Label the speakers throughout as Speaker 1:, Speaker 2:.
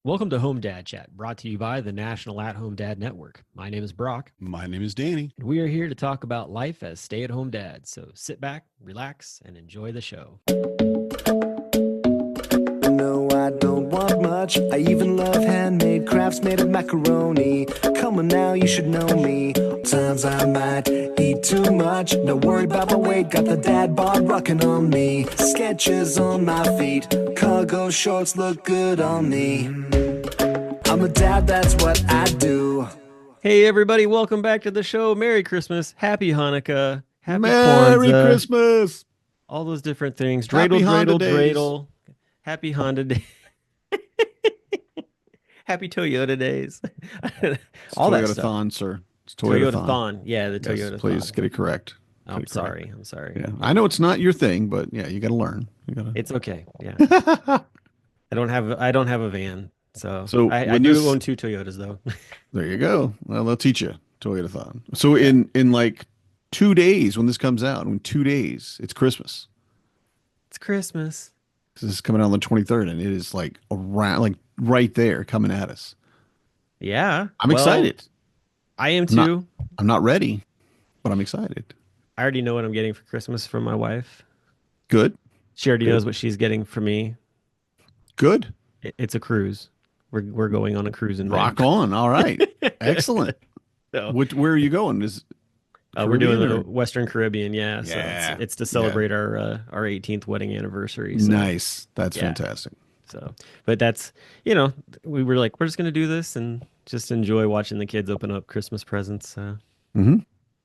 Speaker 1: Welcome to Home Dad Chat, brought to you by the National At-Home Dad Network. My name is Brock,
Speaker 2: My name is Danny.
Speaker 1: and we are here to talk about life as stay-at-home dads. So sit back, relax, and enjoy the show.
Speaker 3: No, I don't want much. I even love handmade crafts made of macaroni. Come on now, you should know me. Times I might eat too much. No worry about my weight. Got the dad bod rocking on me. Sketches on my feet. Cargo shorts look good on me. I'm a dad, that's what I do.
Speaker 1: Hey, everybody, welcome back to the show. Merry Christmas, Happy Hanukkah, Happy
Speaker 2: Merry
Speaker 1: Kwanzaa,
Speaker 2: Christmas.
Speaker 1: all those different things.
Speaker 2: Happy
Speaker 1: Dreidel,
Speaker 2: Honda
Speaker 1: dreidel,
Speaker 2: days.
Speaker 1: dreidel. Happy Honda Day. Happy Toyota days. All that stuff.
Speaker 2: Toyota-thon, sir. It's
Speaker 1: Toyota
Speaker 2: Toyota-thon.
Speaker 1: Thon. Yeah, the
Speaker 2: Yes,
Speaker 1: Toyota
Speaker 2: please
Speaker 1: Thon.
Speaker 2: get it correct.
Speaker 1: Oh, I'm sorry. I'm sorry.
Speaker 2: Yeah, I know it's not your thing, but yeah, you got to learn. You got
Speaker 1: It's okay. Yeah.
Speaker 2: to.
Speaker 1: I don't have a van. So
Speaker 2: So
Speaker 1: I
Speaker 2: when
Speaker 1: do
Speaker 2: this-
Speaker 1: own two Toyotas though.
Speaker 2: There you go. Well, they'll teach you Toyota-thon. So in like 2 days when this comes out, in 2 days, it's Christmas.
Speaker 1: It's Christmas.
Speaker 2: This is coming out on the 23rd, and it is like around, like right there, coming at us.
Speaker 1: Yeah.
Speaker 2: I'm
Speaker 1: Well,
Speaker 2: excited.
Speaker 1: I am
Speaker 2: not-
Speaker 1: too.
Speaker 2: I'm not ready, but I'm excited.
Speaker 1: I already know what I'm getting for Christmas from my wife.
Speaker 2: Good.
Speaker 1: She already
Speaker 2: Good.
Speaker 1: knows what she's getting for me.
Speaker 2: Good.
Speaker 1: It's a cruise. We're going on a cruise in May.
Speaker 2: Rock on. All right. Excellent.
Speaker 1: So,
Speaker 2: Where are you going? Is
Speaker 1: we're doing
Speaker 2: Caribbean
Speaker 1: the
Speaker 2: or-
Speaker 1: Western Caribbean, yeah. So
Speaker 2: Yeah.
Speaker 1: it's to celebrate our 18th wedding anniversary. So,
Speaker 2: Nice. That's
Speaker 1: Yeah.
Speaker 2: fantastic.
Speaker 1: So, but that's, we were like, we're just gonna do this and just enjoy watching the kids open up Christmas presents.
Speaker 2: Hmm.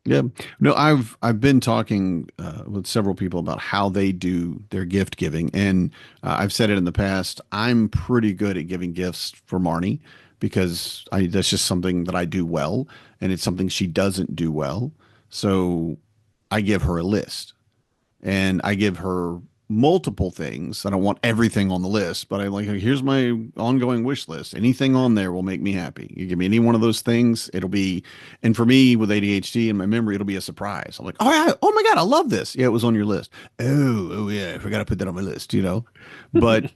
Speaker 2: Yeah. No, I've been talking with several people about how they do their gift giving, and I've said it in the past. I'm pretty good at giving gifts for Marnie because that's just something that I do well, and it's something she doesn't do well. So I give her a list, and I give her multiple things. I don't want everything on the list, but I'm like, here's my ongoing wish list. Anything on there will make me happy. You give me any one of those things, it'll be, and for me with ADHD and my memory, it'll be a surprise. I'm like, oh yeah, oh my God, I love this. Yeah, it was on your list. Oh yeah, I forgot to put that on my list, But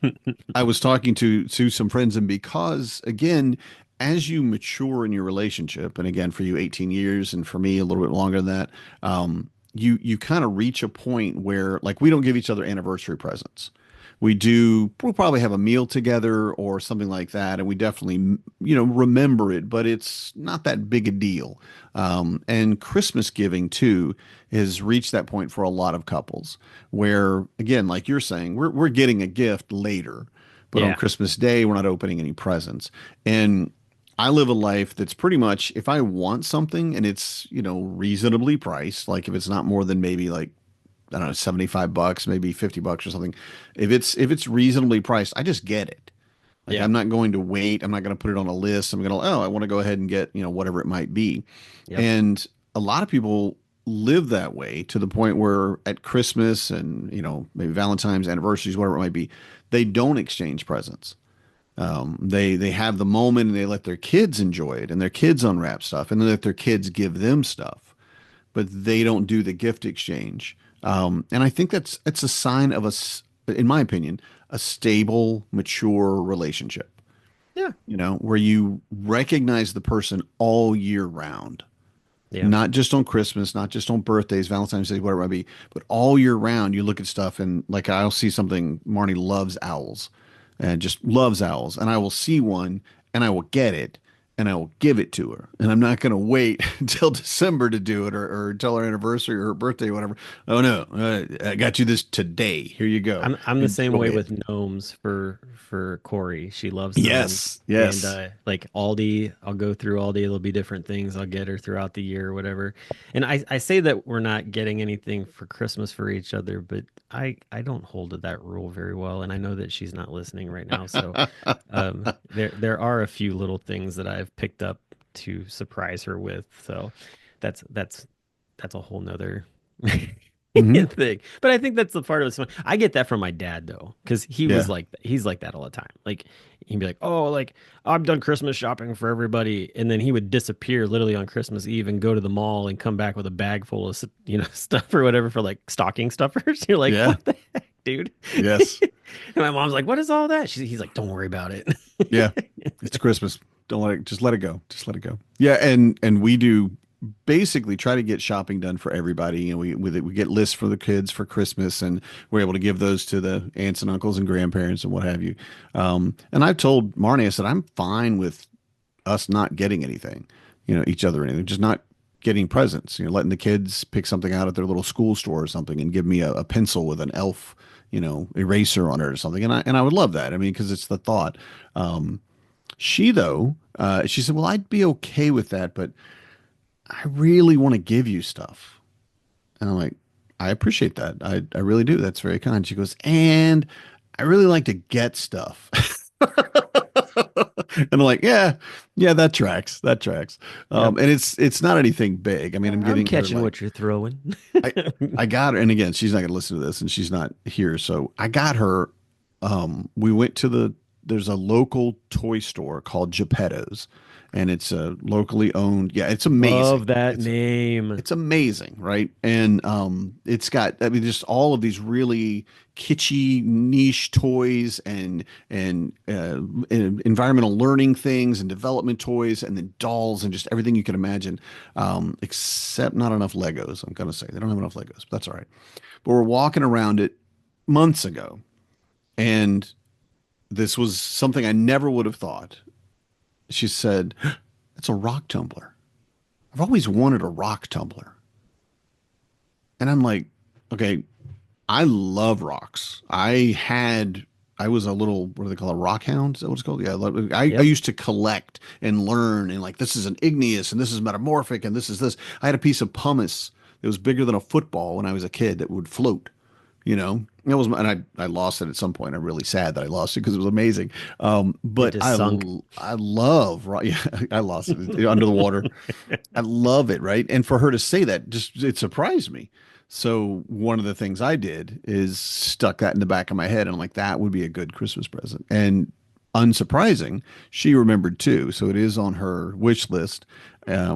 Speaker 2: I was talking to some friends, and because again, as you mature in your relationship, and again, for you 18 years, and for me a little bit longer than that, you kind of reach a point where, like, we don't give each other anniversary presents. We'll probably have a meal together or something like that, and we definitely, remember it, but it's not that big a deal. And Christmas giving too has reached that point for a lot of couples where, again, like you're saying, we're getting a gift later, but on
Speaker 1: Yeah.
Speaker 2: Christmas Day, we're not opening any presents. And I live a life that's pretty much, if I want something and it's, reasonably priced, like if it's not more than maybe like, I don't know, $75, maybe $50 or something. If it's reasonably priced, I just get it. Like,
Speaker 1: Yeah.
Speaker 2: I'm not going to wait. I'm not going to put it on a list. I'm going to, I want to go ahead and get, whatever it might be.
Speaker 1: Yep.
Speaker 2: And a lot of people live that way to the point where at Christmas and, maybe Valentine's, anniversaries, whatever it might be, they don't exchange presents. They have the moment and they let their kids enjoy it, and their kids unwrap stuff, and they let their kids give them stuff, but they don't do the gift exchange. And I think it's a sign of in my opinion, a stable, mature relationship.
Speaker 1: Yeah.
Speaker 2: Where you recognize the person all year round.
Speaker 1: Yeah.
Speaker 2: Not just on Christmas, not just on birthdays, Valentine's Day, whatever it might be, but all year round. You look at stuff, and like I'll see something. Marnie loves owls, and just loves owls, and I will see one, and I will get it, and I will give it to her, and I'm not going to wait until December to do it, or until our anniversary or her birthday or whatever. Oh no, I got you this today. Here you go.
Speaker 1: I'm the same
Speaker 2: Enjoy
Speaker 1: way
Speaker 2: it.
Speaker 1: with gnomes for Corey. She loves gnomes.
Speaker 2: Yes, yes.
Speaker 1: And like Aldi, I'll go through Aldi. There'll be different things I'll get her throughout the year or whatever. And I say that we're not getting anything for Christmas for each other, but I don't hold to that rule very well. And I know that she's not listening right now. So there are a few little things that I've picked up to surprise her with. So that's a whole nother
Speaker 2: Mhm.
Speaker 1: thing. But I think that's the part of it. I get that from my dad though, because he's like that all the time. Like he'd be like, "Oh, like I'm done Christmas shopping for everybody," and then he would disappear literally on Christmas Eve and go to the mall and come back with a bag full of stuff or whatever for like stocking stuffers. You're like,
Speaker 2: Yeah.
Speaker 1: what the heck, dude?
Speaker 2: Yes.
Speaker 1: And my mom's like, "What is all that?" He's like, "Don't worry about it."
Speaker 2: Yeah. It's Christmas. Don't let it, just let it go. Just let it go. Yeah, and we do basically try to get shopping done for everybody. You know, we get lists for the kids for Christmas, and we're able to give those to the aunts and uncles and grandparents and what have you. And I've told Marnie, I said I'm fine with us not getting anything, each other anything, just not getting presents. Letting the kids pick something out at their little school store or something, and give me a pencil with an elf, eraser on it or something. And I would love that. I mean, because it's the thought. She though, she said, "Well, I'd be okay with that, but I really want to give you stuff." And I'm like, "I appreciate that. I really do. That's very kind." She goes, "And I really like to get stuff." And I'm like, yeah, that tracks. That tracks.
Speaker 1: Yep.
Speaker 2: And it's not anything big. I mean, I'm
Speaker 1: I'm
Speaker 2: getting her
Speaker 1: catching
Speaker 2: like
Speaker 1: what you're throwing.
Speaker 2: I I got her, and again, she's not going to listen to this, and she's not here, so I got her. We went to there's a local toy store called Geppetto's, and it's a locally owned. Yeah, it's amazing.
Speaker 1: Love that name.
Speaker 2: It's amazing, right? And it's got, I mean, just all of these really kitschy niche toys and environmental learning things and development toys and then dolls and just everything you can imagine, except not enough Legos. I'm gonna say they don't have enough Legos, but that's all right. But we're walking around it months ago, and this was something I never would have thought. She said, "It's a rock tumbler. I've always wanted a rock tumbler." And I'm like, okay, I love rocks. I was a little, what do they call it, a rock hound? Is that what it's called? Yeah. I
Speaker 1: Yep.
Speaker 2: used to collect and learn and like, this is an igneous and this is metamorphic and this is this. I had a piece of pumice that was bigger than a football when I was a kid that would float. It was, and I lost it at some point. I'm really sad that I lost it because it was amazing.
Speaker 1: It
Speaker 2: But
Speaker 1: just sunk.
Speaker 2: I love, right? Yeah, I lost it under the water. I love it, right? And for her to say that, just it surprised me. So one of the things I did is stuck that in the back of my head, and I'm like, that would be a good Christmas present. And unsurprising, she remembered too. So it is on her wish list,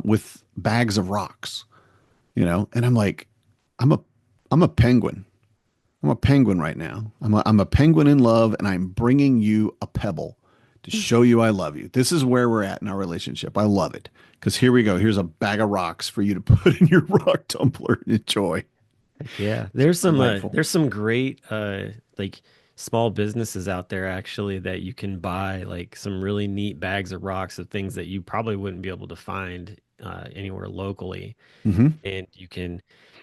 Speaker 2: with bags of rocks, And I'm like, I'm a I'm a penguin. I'm a penguin right now. I'm a penguin in love, and I'm bringing you a pebble to show you I love you. This is where we're at in our relationship. I love it because here we go. Here's a bag of rocks for you to put in your rock tumbler and enjoy.
Speaker 1: Heck yeah.
Speaker 2: Delightful.
Speaker 1: There's some great like small businesses out there actually that you can buy like some really neat bags of rocks of things that you probably wouldn't be able to find anywhere locally.
Speaker 2: Hmm.
Speaker 1: And you can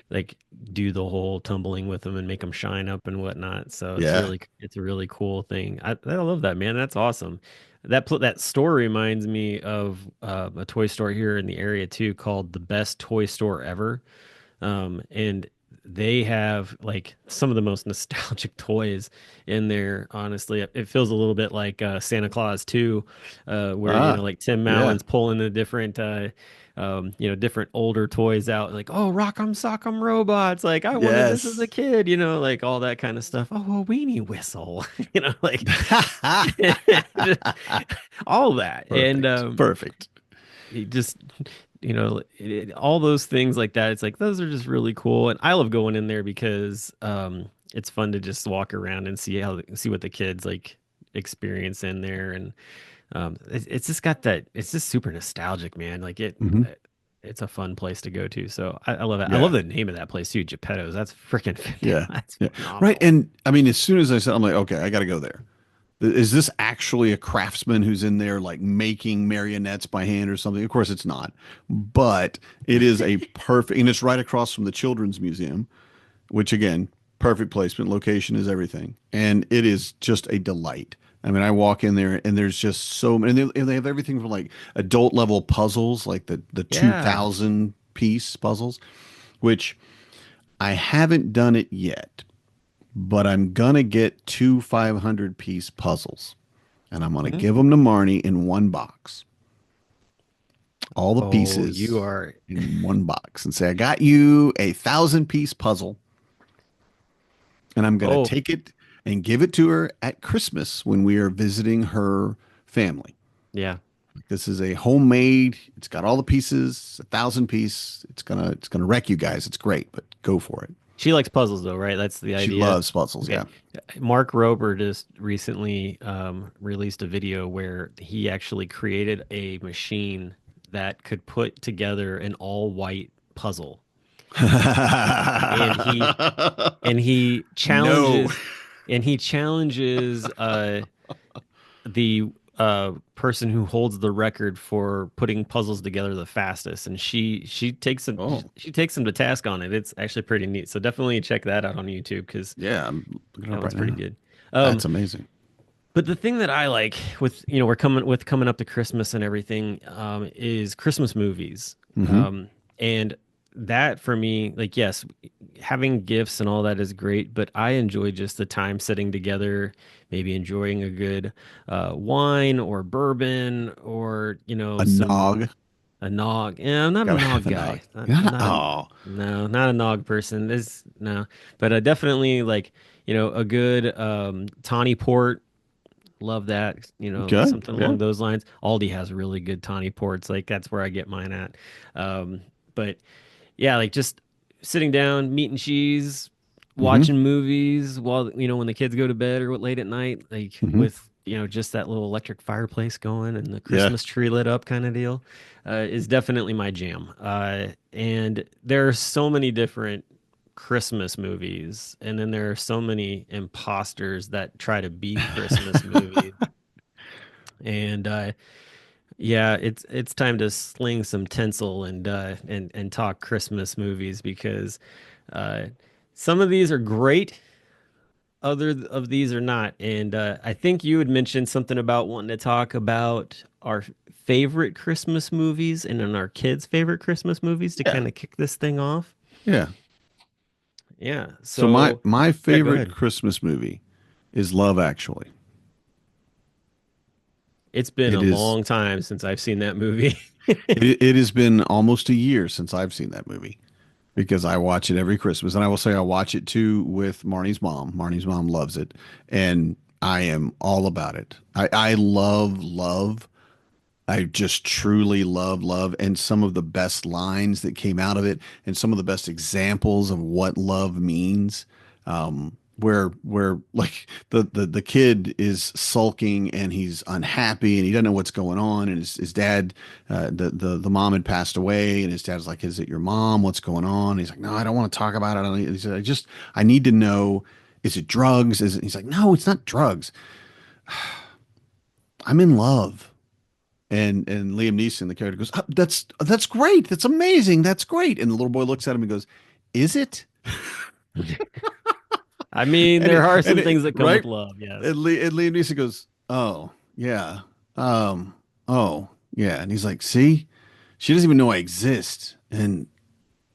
Speaker 1: like do the whole tumbling with them and make them shine up and whatnot. So
Speaker 2: Yeah.
Speaker 1: it's a really cool thing. I love that, man. That's awesome. That store reminds me of a toy store here in the area too called the Best Toy Store Ever. And they have like some of the most nostalgic toys in there. Honestly, it feels a little bit like Santa Claus 2, where
Speaker 2: Ah,
Speaker 1: like Tim
Speaker 2: yeah.
Speaker 1: Allen's pulling the different different older toys out, like, oh, Rock'em Sock'em Robots, like I wanted this as a
Speaker 2: Yes.
Speaker 1: kid, like all that kind of stuff. Oh, a weenie whistle, like all that. And
Speaker 2: Perfect. Perfect.
Speaker 1: he just all those things like that, it's like those are just really cool, and I love going in there because it's fun to just walk around and see what the kids like experience in there. And it's just got that, it's just super nostalgic, man. Like
Speaker 2: Hmm.
Speaker 1: it's a fun place to go to. So I love it. I love
Speaker 2: Yeah.
Speaker 1: the name of that place too, Geppetto's. That's freaking
Speaker 2: Yeah.
Speaker 1: that's
Speaker 2: Yeah. Right.
Speaker 1: phenomenal.
Speaker 2: And I mean, as soon as I said, I'm like, okay, I got to go there. Is this actually a craftsman who's in there like making marionettes by hand or something? Of course it's not, but it is a perfect, and it's right across from the Children's Museum, which again, perfect placement, location is everything. And it is just a delight. I mean, I walk in there and there's just so many, and they have everything from like adult level puzzles, like the
Speaker 1: Yeah.
Speaker 2: 2000 piece puzzles, which I haven't done it yet, but I'm gonna get two 500-piece puzzles, and I'm gonna
Speaker 1: Mhm.
Speaker 2: give them to Marnie in one box, all the
Speaker 1: Oh, you
Speaker 2: pieces
Speaker 1: are.
Speaker 2: in one box, and say, I got you a 1,000-piece puzzle, and I'm gonna
Speaker 1: Oh,
Speaker 2: take it and give it to her at Christmas when we are visiting her family.
Speaker 1: yeah.
Speaker 2: This is a homemade. It's got all the pieces, 1,000 piece. It's gonna wreck you guys. It's great, but go for it.
Speaker 1: She likes puzzles though, right? That's the
Speaker 2: She
Speaker 1: idea.
Speaker 2: loves puzzles.
Speaker 1: Okay.
Speaker 2: Yeah.
Speaker 1: Mark Rober just recently released a video where he actually created a machine that could put together an all white puzzle. And he
Speaker 2: No.
Speaker 1: challenges the person who holds the record for putting puzzles together the fastest, and
Speaker 2: Oh,
Speaker 1: she takes him to task on it. It's actually pretty neat. So definitely check that out on YouTube because
Speaker 2: yeah. I'm looking it
Speaker 1: that
Speaker 2: up
Speaker 1: one's
Speaker 2: right
Speaker 1: pretty
Speaker 2: now.
Speaker 1: good.
Speaker 2: That's amazing.
Speaker 1: But the thing that I like with we're coming up to Christmas and everything is Christmas movies.
Speaker 2: Hmm.
Speaker 1: Um, and that for me, like yes, having gifts and all that is great, but I enjoy just the time sitting together, maybe enjoying a good wine or bourbon or
Speaker 2: A
Speaker 1: some
Speaker 2: nog.
Speaker 1: a nog. Yeah, I'm not a
Speaker 2: Gotta have
Speaker 1: nog
Speaker 2: a nog.
Speaker 1: guy. Not,
Speaker 2: You're
Speaker 1: I'm
Speaker 2: not
Speaker 1: not a
Speaker 2: oh,
Speaker 1: no, not a nog person. This no, but definitely like a good tawny port. Love that,
Speaker 2: good.
Speaker 1: something
Speaker 2: Yeah.
Speaker 1: along those lines. Aldi has really good tawny ports. Like that's where I get mine at. But yeah, like just sitting down, meat and cheese,
Speaker 2: Hmm.
Speaker 1: watching movies while when the kids go to bed or late at night, like
Speaker 2: Hmm.
Speaker 1: with just that little electric fireplace going and the
Speaker 2: Yeah.
Speaker 1: Christmas tree lit up kind of deal, is definitely my jam. And there are so many different Christmas movies, and then there are so many imposters that try to be Christmas movies. And yeah, it's time to sling some tinsel and talk Christmas movies because uh, some of these are great, other of these are not. And I think you had mentioned something about wanting to talk about our favorite Christmas movies and then our kids' favorite Christmas movies to
Speaker 2: Yeah.
Speaker 1: kind of kick this thing off.
Speaker 2: Yeah.
Speaker 1: Yeah.
Speaker 2: So my
Speaker 1: So
Speaker 2: my
Speaker 1: yeah, go
Speaker 2: favorite
Speaker 1: ahead.
Speaker 2: Christmas movie is Love Actually.
Speaker 1: It's been a
Speaker 2: It is
Speaker 1: long time since I've seen that movie.
Speaker 2: it has been almost a year since I've seen that movie because I watch it every Christmas, and I will say I watch it too with Marnie's mom. Marnie's mom loves it, and I am all about it. I love. I just truly love, and some of the best lines that came out of it, and some of the best examples of what love means. Where like the kid is sulking and he's unhappy and he doesn't know what's going on, and his dad, the mom had passed away, and his dad's like, "Is it your mom? What's going on?" He's like, "No, I don't want to talk about it. I don't." He said, I need to know. Is it drugs? Is it? He's like, "No, it's not drugs. I'm in love." And Liam Neeson, the character, goes, that's great. That's amazing. That's great. And the little boy looks at him and goes, "Is it?"
Speaker 1: I mean,
Speaker 2: And
Speaker 1: there
Speaker 2: it,
Speaker 1: are
Speaker 2: and
Speaker 1: some
Speaker 2: it,
Speaker 1: things that come with
Speaker 2: right?
Speaker 1: love, yes.
Speaker 2: And Liam Neeson goes, "Oh yeah, um, oh yeah." And he's like, "See, she doesn't even know I exist, and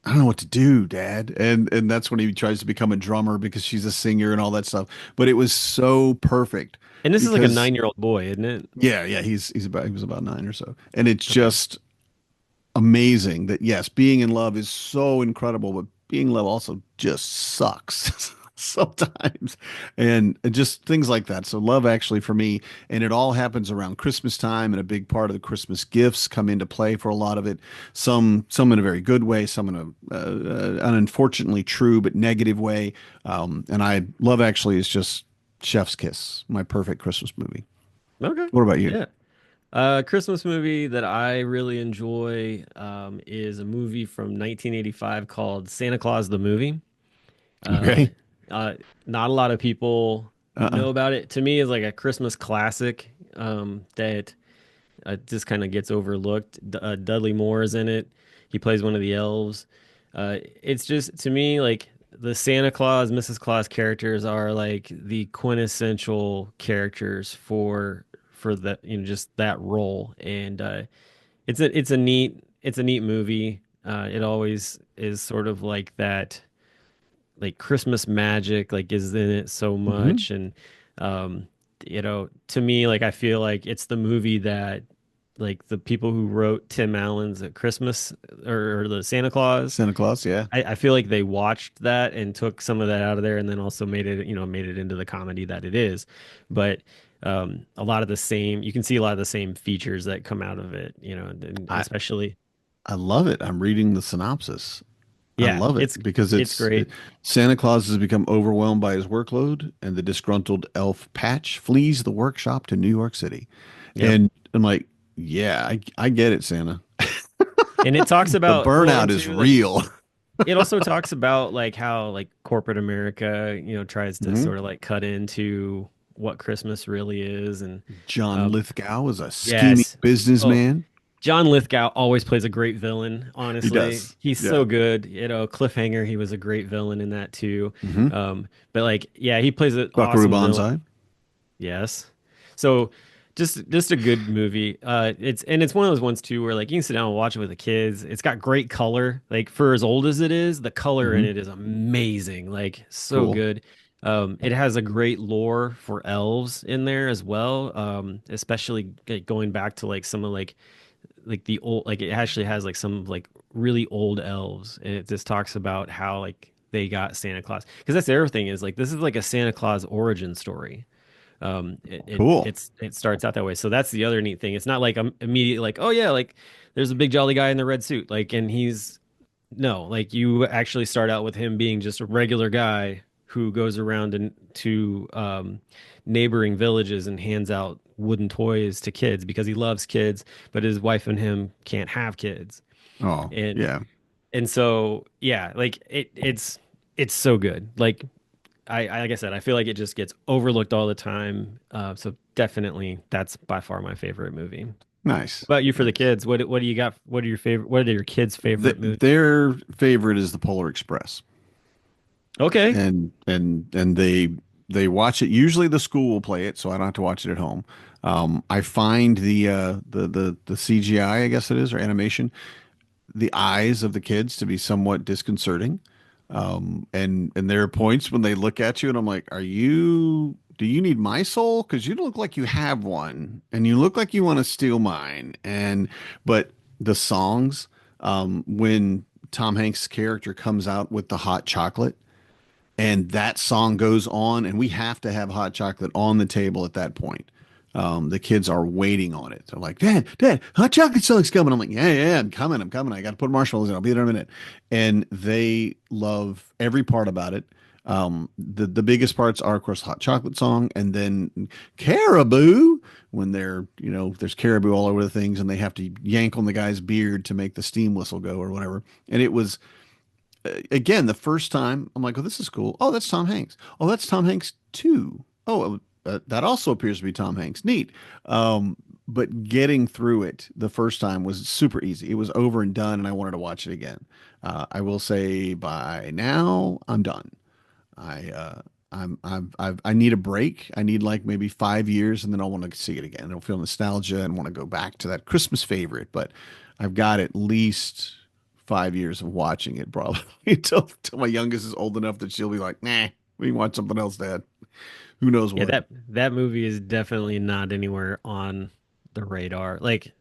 Speaker 2: I don't know what to do, Dad." And that's when he tries to become a drummer because she's a singer and all that stuff. But it was so perfect
Speaker 1: And this is like a
Speaker 2: because
Speaker 1: 9-year-old boy, isn't it?
Speaker 2: yeah, he was about nine or so, and it's
Speaker 1: Okay.
Speaker 2: just amazing that yes, being in love is so incredible, but being in love also just sucks sometimes. And just things like that. So love actually for me, and it all happens around Christmas time, and a big part of the Christmas gifts come into play for a lot of it. Some in a very good way, some in an unfortunately true but negative way. And I love actually is just Chef's Kiss, my perfect Christmas movie.
Speaker 1: Okay.
Speaker 2: What about you?
Speaker 1: Yeah. Christmas movie that I really enjoy is a movie from 1985 called Santa Claus the Movie. Uh,
Speaker 2: Okay.
Speaker 1: uh, Not a lot of people
Speaker 2: Uh-uh.
Speaker 1: know about it. To me, it's like a Christmas classic that just kind of gets overlooked. Dudley Moore is in it. He plays one of the elves. It's just to me like the Santa Claus, Mrs. Claus characters are like the quintessential characters for that just that role, and it's a neat movie. It always is sort of like that like Christmas magic like is in it so
Speaker 2: Hmm.
Speaker 1: much and um to me like I feel like it's the movie that like the people who wrote Tim Allen's Christmas or the Santa Claus
Speaker 2: Santa Claus, yeah.
Speaker 1: I feel like they watched that and took some of that out of there and then also made it into the comedy that it is but a lot of the same you can see a lot of the same features that come out of it and
Speaker 2: I
Speaker 1: especially
Speaker 2: I love it. I'm reading the synopsis. I
Speaker 1: Yeah,
Speaker 2: love it because
Speaker 1: it's great.
Speaker 2: Santa Claus has become overwhelmed by his workload, and the disgruntled elf Patch flees the workshop to New York City.
Speaker 1: Yep.
Speaker 2: And I'm like, yeah, I get it, Santa.
Speaker 1: And it talks
Speaker 2: The
Speaker 1: about, well, and
Speaker 2: burnout is
Speaker 1: too, like
Speaker 2: real.
Speaker 1: it also talks about like how like corporate America, tries to
Speaker 2: Mhm.
Speaker 1: sort of like cut into what Christmas really is. And
Speaker 2: John
Speaker 1: um
Speaker 2: Lithgow is a scheming
Speaker 1: yes. Oh,
Speaker 2: businessman.
Speaker 1: John Lithgow always plays a great villain,
Speaker 2: He
Speaker 1: honestly.
Speaker 2: does.
Speaker 1: He's
Speaker 2: Yeah.
Speaker 1: so good. Cliffhanger, he was a great villain in that too.
Speaker 2: Hmm.
Speaker 1: But like, yeah, he plays an
Speaker 2: Buckaroo
Speaker 1: awesome villain.
Speaker 2: Banzai.
Speaker 1: Yes. So just a good movie. It's one of those ones too where like you can sit down and watch it with the kids. It's got great color. Like for as old as it is, the color in
Speaker 2: Hmm.
Speaker 1: it is amazing. Like so
Speaker 2: Cool.
Speaker 1: good. It has a great lore for elves in there as well. Especially like, going back to like some of like the old, like it actually has like some like really old elves, and it just talks about how like they got Santa Claus, because that's the other thing is like this is like a Santa Claus origin story.
Speaker 2: Cool.
Speaker 1: It starts out that way. So that's the other neat thing. It's not like I'm immediately like, oh yeah, like there's a big jolly guy in the red suit, like, and he's no, like you actually start out with him being just a regular guy who goes around and to neighboring villages and hands out wooden toys to kids because he loves kids, but his wife and him can't have kids.
Speaker 2: Oh,
Speaker 1: And
Speaker 2: yeah.
Speaker 1: so yeah, like it's so good. Like like I said, I feel like it just gets overlooked all the time. So definitely, that's by far my favorite movie.
Speaker 2: Nice.
Speaker 1: What about you for the
Speaker 2: Nice.
Speaker 1: kids? What do you got? What are your favorite? What are your kids' favorite movies?
Speaker 2: Their favorite is the Polar Express.
Speaker 1: Okay,
Speaker 2: And they watch it. Usually the school will play it, so I don't have to watch it at home. I find the CGI, I guess it is, or animation, the eyes of the kids to be somewhat disconcerting. And there are points when they look at you, and I'm like, do you need my soul? Because you look like you have one, and you look like you want to steal mine. But the songs, when Tom Hanks' character comes out with the hot chocolate and that song goes on, and we have to have hot chocolate on the table at that point. The kids are waiting on it. They're like, Dad, hot chocolate song's coming. I'm like, yeah, I'm coming, I'm coming. I got to put marshmallows in. I'll be there in a minute. And they love every part about it. The biggest parts are, of course, hot chocolate song, and then caribou when there's caribou all over the things, and they have to yank on the guy's beard to make the steam whistle go or whatever. And it was again, the first time I'm like, oh, this is cool. Oh, that's Tom Hanks. Oh, that's Tom Hanks too. Oh, that also appears to be Tom Hanks. Neat. But getting through it the first time was super easy. It was over and done, and I wanted to watch it again. I will say by now I'm done. I I need a break. I need like maybe 5 years, and then I want to see it again. I'll feel nostalgia and want to go back to that Christmas favorite. But I've got at least 5 years of watching it, probably until my youngest is old enough that she'll be like, "Nah, we can watch something else, Dad." Who knows
Speaker 1: yeah,
Speaker 2: what?
Speaker 1: that movie is definitely not anywhere on the radar. Like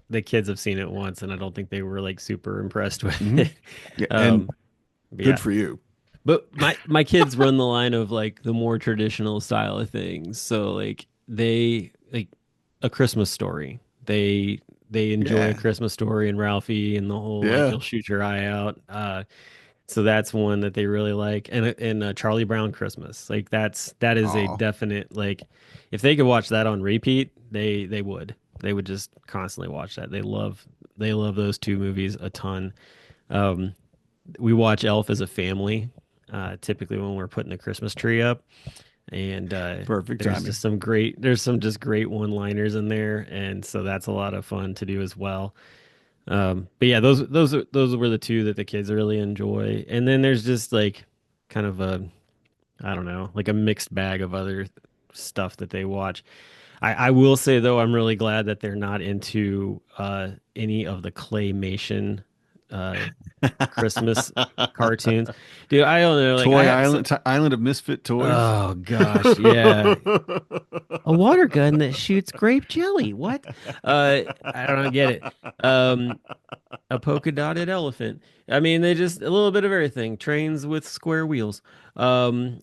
Speaker 1: the kids have seen it once, and I don't think they were like super impressed with
Speaker 2: Hmm.
Speaker 1: it.
Speaker 2: Yeah, and
Speaker 1: Um, but
Speaker 2: good
Speaker 1: yeah,
Speaker 2: for you.
Speaker 1: but my kids run the line of like the more traditional style of things. So like they like A Christmas Story. They enjoy A
Speaker 2: Yeah,
Speaker 1: Christmas Story and Ralphie and the whole like
Speaker 2: yeah.
Speaker 1: you'll shoot your eye out. So that's one that they really like, and Charlie Brown Christmas. Like that is a
Speaker 2: Oh,
Speaker 1: definite like if they could watch that on repeat, they would just constantly watch that. They love those two movies a ton. Um, we watch Elf as a family, typically when we're putting the Christmas tree up, and
Speaker 2: perfect timing.
Speaker 1: there's some just great one-liners in there, and so that's a lot of fun to do as well. But yeah, those were the two that the kids really enjoy. And then there's just like kind of a I don't know, like a mixed bag of other stuff that they watch. I will say though, I'm really glad that they're not into any of the claymation uh Christmas cartoons. Dude, I don't know, like I
Speaker 2: Toy
Speaker 1: have so,
Speaker 2: Island, Island of Misfit Toys.
Speaker 1: oh gosh, yeah. A water gun that shoots grape jelly. What? I don't get it. Um, a polka dotted elephant. I mean, they just a little bit of everything. Trains with square wheels. Um,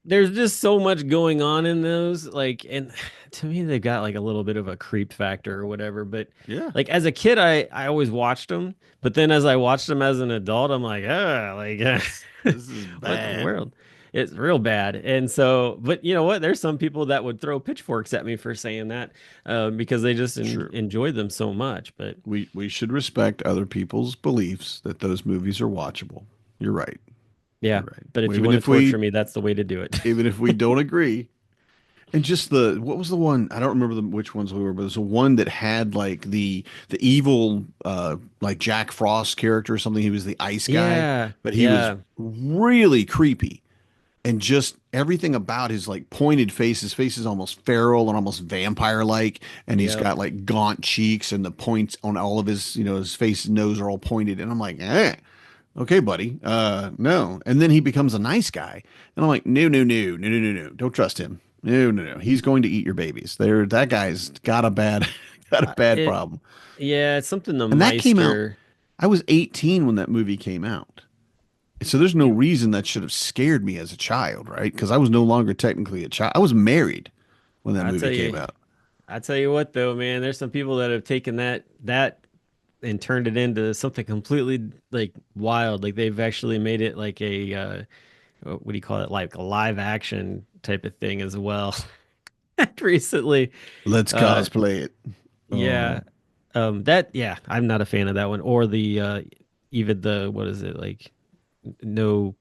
Speaker 1: There's just so much going on in those, like, and to me they've got like a little bit of a creep factor or whatever. But
Speaker 2: Yeah,
Speaker 1: like as a kid, I always watched them, but then as I watched them as an adult, I'm like, like
Speaker 2: this is
Speaker 1: what in the
Speaker 2: bad.
Speaker 1: world? It's real bad. And so, but you know what? There's some people that would throw pitchforks at me for saying that, because they just
Speaker 2: Sure.
Speaker 1: enjoy them so much. But
Speaker 2: We should respect other people's beliefs that those movies are watchable. You're right.
Speaker 1: yeah,
Speaker 2: You're right.
Speaker 1: but if
Speaker 2: Well,
Speaker 1: you want to torture me, that's the way to do it.
Speaker 2: even if we don't agree, and just the what was the one? I don't remember which ones we were, but there's a one that had like the evil like Jack Frost character or something. He was the ice guy,
Speaker 1: Yeah,
Speaker 2: but he was
Speaker 1: yeah,
Speaker 2: really creepy. And just everything about his like pointed face, his face is almost feral and almost vampire like, and he's
Speaker 1: yep.
Speaker 2: got like gaunt cheeks and the points on all of his, his face and nose are all pointed. And I'm like, okay, buddy, no. And then he becomes a nice guy, and I'm like, no, no, no, no, no, no, no, don't trust him. No, no, no, he's going to eat your babies. There, that guy's got a bad, got a bad
Speaker 1: It
Speaker 2: problem.
Speaker 1: Yeah, it's something the
Speaker 2: And that came out.
Speaker 1: Meister.
Speaker 2: I was 18 when that movie came out. So there's no
Speaker 1: Yeah,
Speaker 2: reason that should have scared me as a child, right? Because I was no longer technically a child. I was married when that
Speaker 1: I
Speaker 2: movie
Speaker 1: tell
Speaker 2: came
Speaker 1: you,
Speaker 2: out.
Speaker 1: I tell you what though, man, there's some people that have taken that and turned it into something completely like wild. Like they've actually made it like a what do you call it? Like a live action type of thing as well. Recently,
Speaker 2: Let's
Speaker 1: uh,
Speaker 2: cosplay it.
Speaker 1: yeah, yeah, I'm not a fan of that one. Or the even the what is it like? No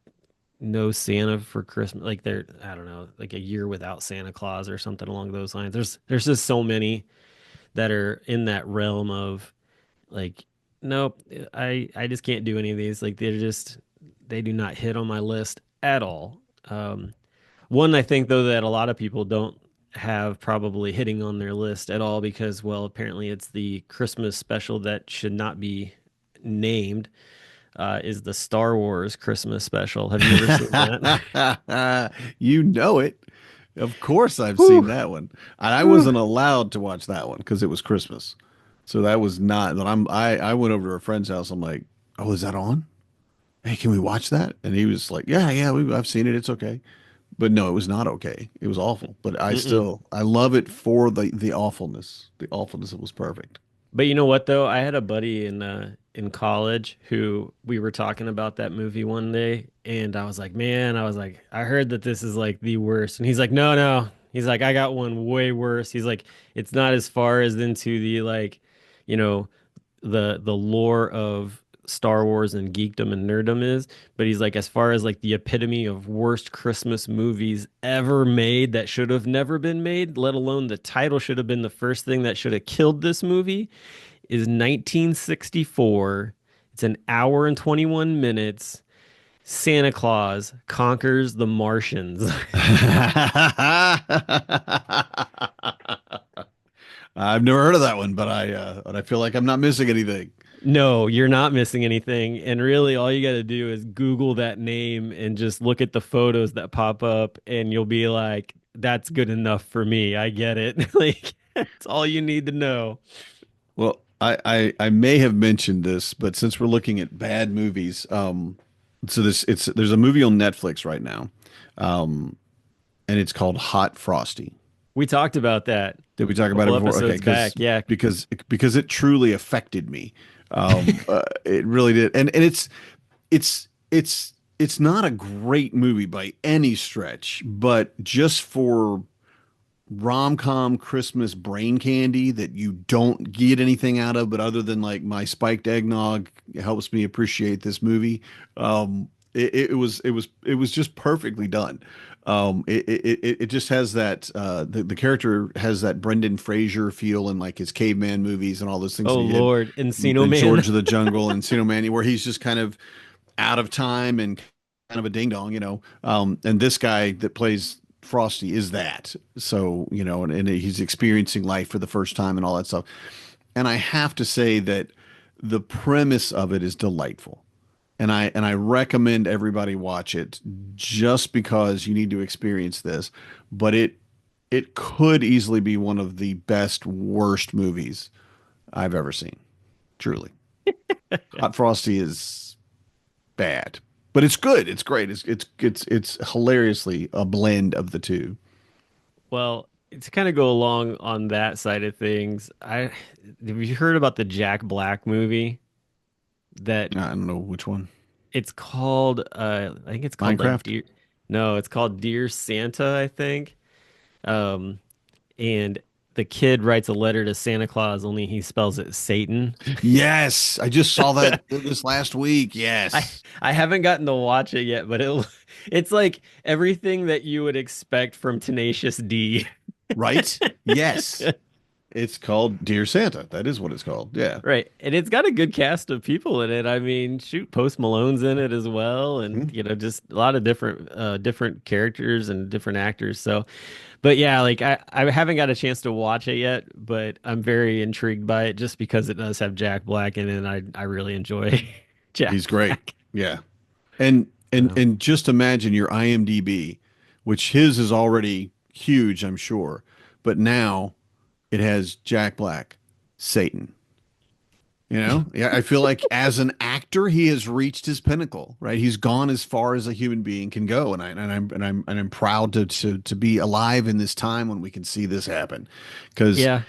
Speaker 1: no Santa for Christmas. Like they're I don't know, like a year without Santa Claus or something along those lines. There's just so many that are in that realm of like, nope, I just can't do any of these. Like they do not hit on my list at all. One I think though that a lot of people don't have probably hitting on their list at all because well apparently it's the Christmas special that should not be named, is the Star Wars Christmas special. Have you ever seen that?
Speaker 2: You know it. Of course, I've seen
Speaker 1: Whew.
Speaker 2: that one. And I
Speaker 1: Whew.
Speaker 2: wasn't allowed to watch that one because it was Christmas. So that was not. But I went over to a friend's house. I'm like, oh, is that on? Hey, can we watch that? And he was like, yeah, yeah, I've seen it. It's okay. But no, it was not okay. It was awful. But
Speaker 1: Mm-mm.
Speaker 2: I love it for the awfulness. The awfulness. It was perfect.
Speaker 1: But you know what though? I had a buddy in college who we were talking about that movie one day, and I was like, man, I was like, I heard that this is like the worst, and he's like, no, no, he's like, I got one way worse. He's like, it's not as far as into the like, you know, the lore of Star Wars and geekdom and nerddom is, but he's like, as far as like the epitome of worst Christmas movies ever made that should have never been made, let alone the title should have been the first thing that should have killed this movie, is 1964. It's an hour and 21 minutes. Santa Claus conquers the Martians.
Speaker 2: I've never heard of that one, but I feel like I'm not missing anything.
Speaker 1: No, you're not missing anything. And really, all you got to do is Google that name and just look at the photos that pop up, and you'll be like, that's good enough for me. I get it. Like, that's all you need to know.
Speaker 2: Well, I may have mentioned this, but since we're looking at bad movies, so there's a movie on Netflix right now, um, and it's called Hot Frosty.
Speaker 1: We talked about that
Speaker 2: Did we talk
Speaker 1: a
Speaker 2: about it
Speaker 1: couple
Speaker 2: before? Okay,
Speaker 1: episodes back. Yeah.
Speaker 2: because it truly affected me. It really did, and it's not a great movie by any stretch, but just for rom-com Christmas brain candy that you don't get anything out of, but other than like my spiked eggnog helps me appreciate this movie. It was just perfectly done. It just has that the character has that Brendan Fraser feel in like his caveman movies and all those things
Speaker 1: Oh
Speaker 2: that he did,
Speaker 1: Lord, Encino
Speaker 2: and
Speaker 1: Man.
Speaker 2: George of the Jungle and Encino Man, where he's just kind of out of time and kind of a ding dong, you know. And this guy that plays Frosty is that. So, and he's experiencing life for the first time and all that stuff. And I have to say that the premise of it is delightful. And I recommend everybody watch it just because you need to experience this. But it could easily be one of the best worst movies I've ever seen. Truly. Hot Frosty is bad. but it's good. It's great. It's hilariously a blend of the two.
Speaker 1: Well, to kind of go along on that side of things, I have you heard about the Jack Black movie that
Speaker 2: I don't know which one.
Speaker 1: it's called I think it's called like
Speaker 2: Minecraft.
Speaker 1: Dear No, it's called Dear Santa, I think. Um and the kid writes a letter to Santa Claus, only he spells it Satan.
Speaker 2: Yes, I just saw that this last week.
Speaker 1: I
Speaker 2: Yes,
Speaker 1: I haven't gotten to watch it yet, but it's like everything that you would expect from Tenacious D.
Speaker 2: right. Yes, it's called Dear Santa. That is what it's called. Yeah.
Speaker 1: Right. And it's got a good cast of people in it. I mean, shoot, Post Malone's in it as well, and
Speaker 2: Mhm.
Speaker 1: just a lot of different characters and different actors. So, but yeah, like I haven't got a chance to watch it yet, but I'm very intrigued by it just because it does have Jack Black in it, and I really enjoy Jack
Speaker 2: He's great.
Speaker 1: Black.
Speaker 2: Yeah. And and
Speaker 1: So,
Speaker 2: and just imagine your IMDb, which his is already huge, I'm sure, but now it has Jack Black, Satan. Yeah, I feel like as an actor, he has reached his pinnacle, right? He's gone as far as a human being can go, and I'm proud to be alive in this time when we can see this happen, because
Speaker 1: yeah.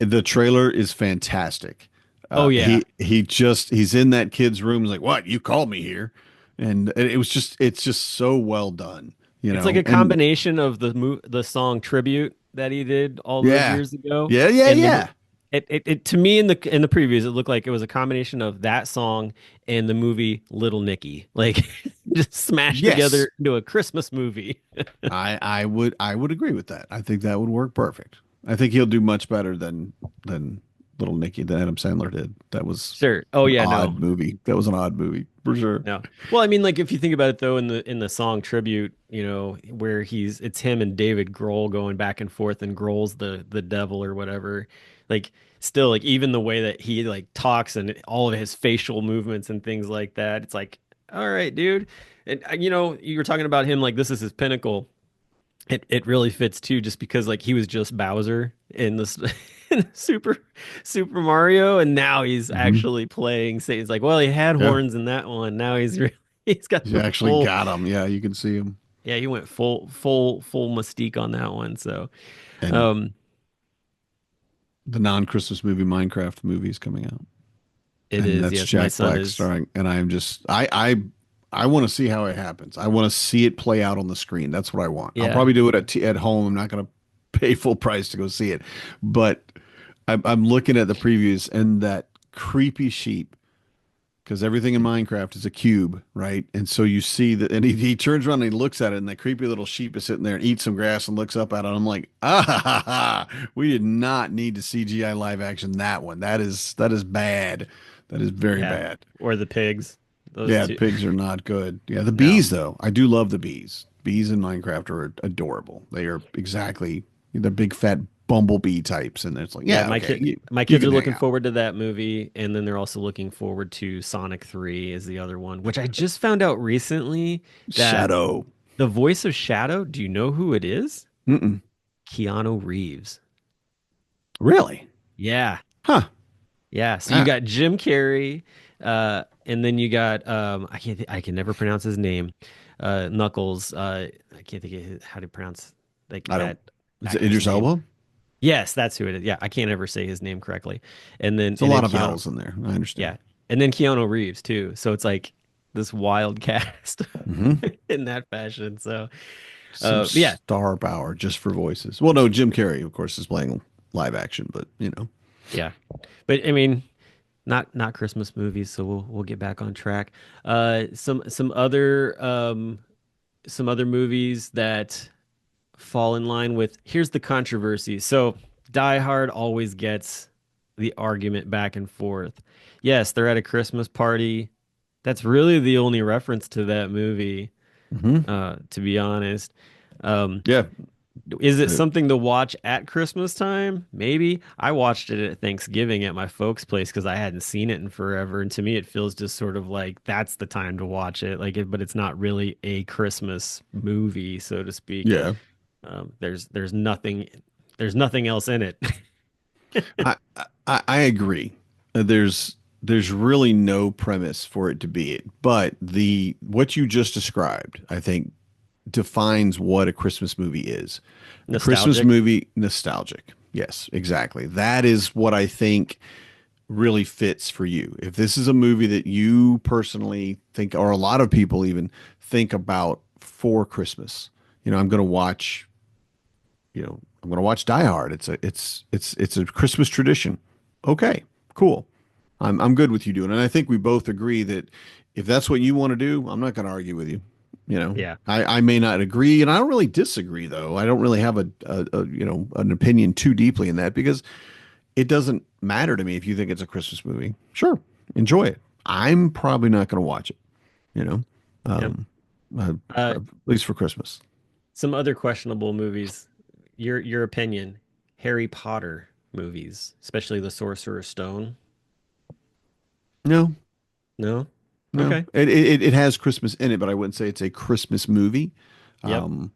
Speaker 2: the trailer is fantastic.
Speaker 1: Oh yeah.
Speaker 2: He's in that kid's room. He's like, "What? You called me here," and it's just so well done,
Speaker 1: It's like a
Speaker 2: and
Speaker 1: combination of the song Tribute that he did all those
Speaker 2: yeah,
Speaker 1: years ago,
Speaker 2: yeah, yeah,
Speaker 1: and
Speaker 2: yeah.
Speaker 1: it to me in the previews it looked like it was a combination of that song and the movie Little Nicky, like just smashed
Speaker 2: Yes,
Speaker 1: together into a Christmas movie.
Speaker 2: I would agree with that. I think that would work perfect. I think he'll do much better than Little Nicky than Adam Sandler did. That was
Speaker 1: Sure. Oh
Speaker 2: an
Speaker 1: yeah, no.
Speaker 2: odd movie. That was an odd movie for sure.
Speaker 1: No. Well, I mean, like if you think about it though, in the song Tribute, where it's him and David Grohl going back and forth, and Grohl's the devil or whatever. Like still, like even the way that he like talks and all of his facial movements and things like that, it's like, all right, dude. And you were talking about him like this is his pinnacle. It really fits too, just because like he was just Bowser in this in Super Mario, and now he's
Speaker 2: Hmm.
Speaker 1: actually playing. Say it's like, well, he had
Speaker 2: Yeah,
Speaker 1: horns in that one. Now he's really he's got
Speaker 2: you
Speaker 1: the
Speaker 2: actually
Speaker 1: full.
Speaker 2: got him. Yeah, you can see him.
Speaker 1: Yeah, he went full mystique on that one. So,
Speaker 2: And
Speaker 1: um,
Speaker 2: the non-Christmas movie Minecraft movie is coming out,
Speaker 1: it
Speaker 2: and
Speaker 1: is.
Speaker 2: that's
Speaker 1: Yes, my
Speaker 2: Jack
Speaker 1: son
Speaker 2: Black
Speaker 1: is.
Speaker 2: starring. And I'm just I want to see how it happens. I want to see it play out on the screen. That's what I want. I'll
Speaker 1: Yeah,
Speaker 2: probably do it at home. I'm not going to pay full price to go see it, but I'm looking at the previews and that creepy sheep, because everything in Minecraft is a cube, right? And so you see that, and he turns around and he looks at it, and that creepy little sheep is sitting there and eats some grass and looks up at it. And I'm like, ah, ha, ha, ha. We did not need to CGI live action that one. That is bad. That is very
Speaker 1: yeah.
Speaker 2: bad.
Speaker 1: Or the pigs. Those
Speaker 2: Yeah,
Speaker 1: two.
Speaker 2: pigs are not good. Yeah, the
Speaker 1: No.
Speaker 2: bees though, I do love the bees. Bees in Minecraft are adorable. They are exactly the big fat bumblebee types, and it's like,
Speaker 1: Yeah,
Speaker 2: yeah, okay,
Speaker 1: my
Speaker 2: you
Speaker 1: kids
Speaker 2: can
Speaker 1: are
Speaker 2: hang
Speaker 1: looking
Speaker 2: out.
Speaker 1: forward to that movie, and then they're also looking forward to Sonic 3 is the other one, which I just found out recently that
Speaker 2: Shadow.
Speaker 1: the voice of Shadow, do you know who it is?
Speaker 2: Mm-mm.
Speaker 1: Keanu Reeves.
Speaker 2: Really?
Speaker 1: Yeah.
Speaker 2: Huh.
Speaker 1: Yeah. So you
Speaker 2: Ah,
Speaker 1: got Jim Carrey, and then you got I can never pronounce his name. Knuckles. I can't think of how to pronounce like
Speaker 2: I don't.
Speaker 1: that
Speaker 2: Is it
Speaker 1: actor's
Speaker 2: Idris
Speaker 1: name.
Speaker 2: Elba?
Speaker 1: Yes, that's who it is. Yeah, I can't ever say his name correctly. And then
Speaker 2: It's a
Speaker 1: and then
Speaker 2: lot of
Speaker 1: Keanu,
Speaker 2: vowels in there. I understand.
Speaker 1: yeah, and then Keanu Reeves too. So it's like this wild cast
Speaker 2: Hmm.
Speaker 1: in that fashion. So,
Speaker 2: Some
Speaker 1: yeah,
Speaker 2: star power just for voices. Well, no, Jim Carrey, of course, is playing live action, but
Speaker 1: yeah. But I mean, not Christmas movies. So we'll get back on track. Some other movies that fall in line with. Here's the controversy. So Die Hard always gets the argument back and forth. Yes, they're at a Christmas party. That's really the only reference to that movie,
Speaker 2: hmm
Speaker 1: to be honest. Um,
Speaker 2: yeah,
Speaker 1: is it
Speaker 2: uh,
Speaker 1: something to watch at Christmas time? Maybe. I watched it at Thanksgiving at my folks' place because I hadn't seen it in forever, and to me, it feels just sort of like that's the time to watch it. But it's not really a Christmas movie, so to speak.
Speaker 2: yeah.
Speaker 1: There's nothing else in it.
Speaker 2: I agree. There's there's really no premise for it to be it. But the what you just described, I think, defines what a Christmas movie is. A Christmas
Speaker 1: Nostalgic.
Speaker 2: movie, nostalgic. Yes, exactly. That is what I think really fits for you. If this is a movie that you personally think, or a lot of people even think about for Christmas, I'm going to watch, I'm going to watch Die Hard. It's a Christmas tradition. Okay, cool. I'm good with you doing it. And I think we both agree that if that's what you want to do, I'm not going to argue with you.
Speaker 1: Yeah.
Speaker 2: I may not agree, and I don't really disagree though. I don't really have an opinion too deeply in that because it doesn't matter to me if you think it's a Christmas movie. Sure, enjoy it. I'm probably not going to watch it, you know,
Speaker 1: Yep.
Speaker 2: um,
Speaker 1: Uh,
Speaker 2: at least for Christmas.
Speaker 1: some other questionable movies. Your opinion. Harry Potter movies, especially The Sorcerer's Stone.
Speaker 2: No,
Speaker 1: No?
Speaker 2: no,
Speaker 1: Okay.
Speaker 2: it has Christmas in it, but I wouldn't say it's a Christmas movie.
Speaker 1: Yep.
Speaker 2: Um,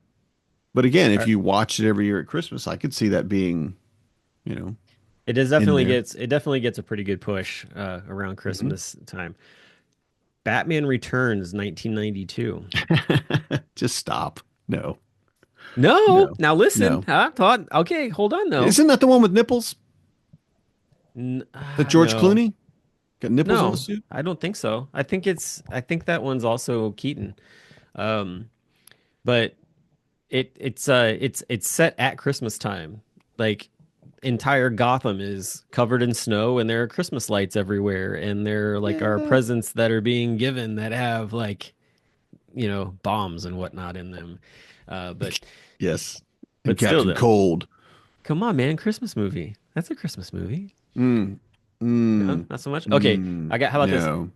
Speaker 2: but again,
Speaker 1: All
Speaker 2: if
Speaker 1: right.
Speaker 2: you watch it every year at Christmas, I could see that being, you know, in there.
Speaker 1: It definitely gets a pretty good push around
Speaker 2: Mhm.
Speaker 1: Christmas time. Batman Returns 1992.
Speaker 2: Just stop. No,
Speaker 1: No,
Speaker 2: no,
Speaker 1: now listen.
Speaker 2: no.
Speaker 1: I thought, okay, hold on though.
Speaker 2: Isn't that the one with nipples? That George
Speaker 1: No,
Speaker 2: Clooney got nipples on the
Speaker 1: no,
Speaker 2: suit?
Speaker 1: I don't think so. I think that one's also Keaton. Um, but it's set at Christmas time. Like entire Gotham is covered in snow and there are Christmas lights everywhere and there like are
Speaker 2: Yeah.
Speaker 1: presents that are being given that have like, bombs and whatnot in them. But
Speaker 2: Yes. And
Speaker 1: but still
Speaker 2: Captain
Speaker 1: though,
Speaker 2: Cold.
Speaker 1: come on, man, Christmas movie. That's a Christmas movie.
Speaker 2: Mm,
Speaker 1: No,
Speaker 2: mm,
Speaker 1: not so much. Okay, how about this?
Speaker 2: no,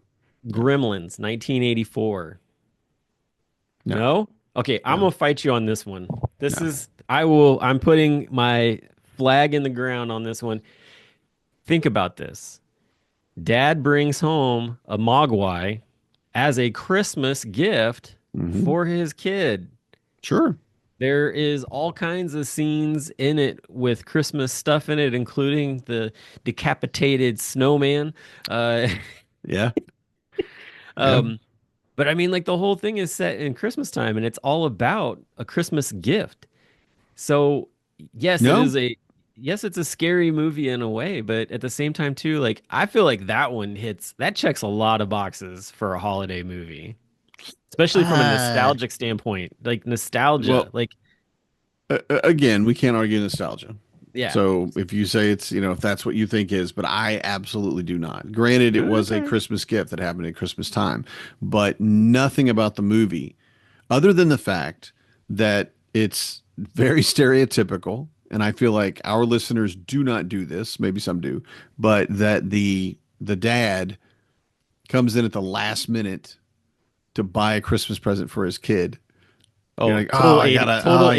Speaker 2: no,
Speaker 1: Gremlins, 1984.
Speaker 2: no,
Speaker 1: No? Okay, I'm
Speaker 2: no,
Speaker 1: gonna fight you on this one.
Speaker 2: no.
Speaker 1: I'm putting my flag in the ground on this one. Think about this. Dad brings home a Mogwai as a Christmas gift
Speaker 2: Hmm.
Speaker 1: for his kid.
Speaker 2: Sure.
Speaker 1: There is all kinds of scenes in it with Christmas stuff in it, including the decapitated snowman. Uh,
Speaker 2: Yeah. Yeah.
Speaker 1: um, but I mean, like the whole thing is set in Christmas time, and it's all about a Christmas gift. So yes,
Speaker 2: No.
Speaker 1: yes, it's a scary movie in a way, but at the same time too, like I feel like that checks a lot of boxes for a holiday movie, especially from a
Speaker 2: Uh,
Speaker 1: nostalgic standpoint. Like nostalgia,
Speaker 2: well,
Speaker 1: like
Speaker 2: again, we can't argue nostalgia.
Speaker 1: yeah.
Speaker 2: So if you say it's, if that's what you think is, but I absolutely do not. Granted, it was a
Speaker 1: Okay.
Speaker 2: Christmas gift that happened at Christmas time, but nothing about the movie other than the fact that it's very stereotypical. And I feel like our listeners do not do this. Maybe some do, but that the dad comes in at the last minute to buy a Christmas present for his kid. You're
Speaker 1: Oh,
Speaker 2: like, oh,
Speaker 1: total
Speaker 2: I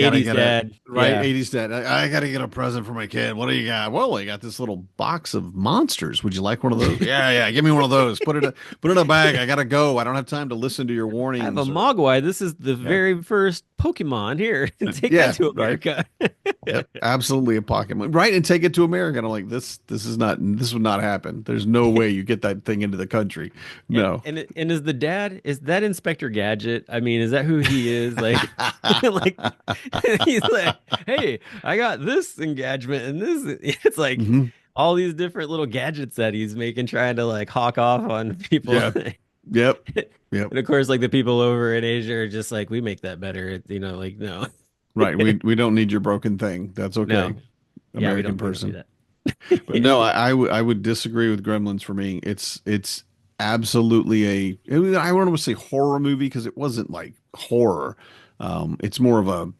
Speaker 2: gotta
Speaker 1: 80s
Speaker 2: get a
Speaker 1: dad.
Speaker 2: right
Speaker 1: Yeah.
Speaker 2: 80s dad. I gotta get a present for my kid. What do you got? Well, I got this little box of monsters. Would you like one of those? Yeah, yeah. Give me one of those. Put it in a bag. I gotta go. I don't have time to listen to your
Speaker 1: I have a
Speaker 2: warnings. Or
Speaker 1: Mogwai. This is the
Speaker 2: yeah,
Speaker 1: very first Pokemon. Here, take that
Speaker 2: yeah,
Speaker 1: to
Speaker 2: right.
Speaker 1: America.
Speaker 2: Yep, absolutely a pocket money. Right, and take it to America. And I'm like, this would not happen. There's no way you get that thing into the country. No.
Speaker 1: And is that Inspector Gadget? I mean, is that who he is? Like, like he's like, hey, I got this engagement and this. It's like
Speaker 2: Hmm.
Speaker 1: all these different little gadgets that he's making, trying to like hawk off on people.
Speaker 2: Yeah. Yep. Yep.
Speaker 1: And of course, like the people over in Asia are just like, we make that better. Like no,
Speaker 2: Right. We don't need your broken thing. That's okay,
Speaker 1: no, yeah,
Speaker 2: American
Speaker 1: we don't do
Speaker 2: person. But
Speaker 1: that.
Speaker 2: no, I would disagree with Gremlins for me. It's absolutely I don't want to say horror movie because it wasn't like horror. It's more of a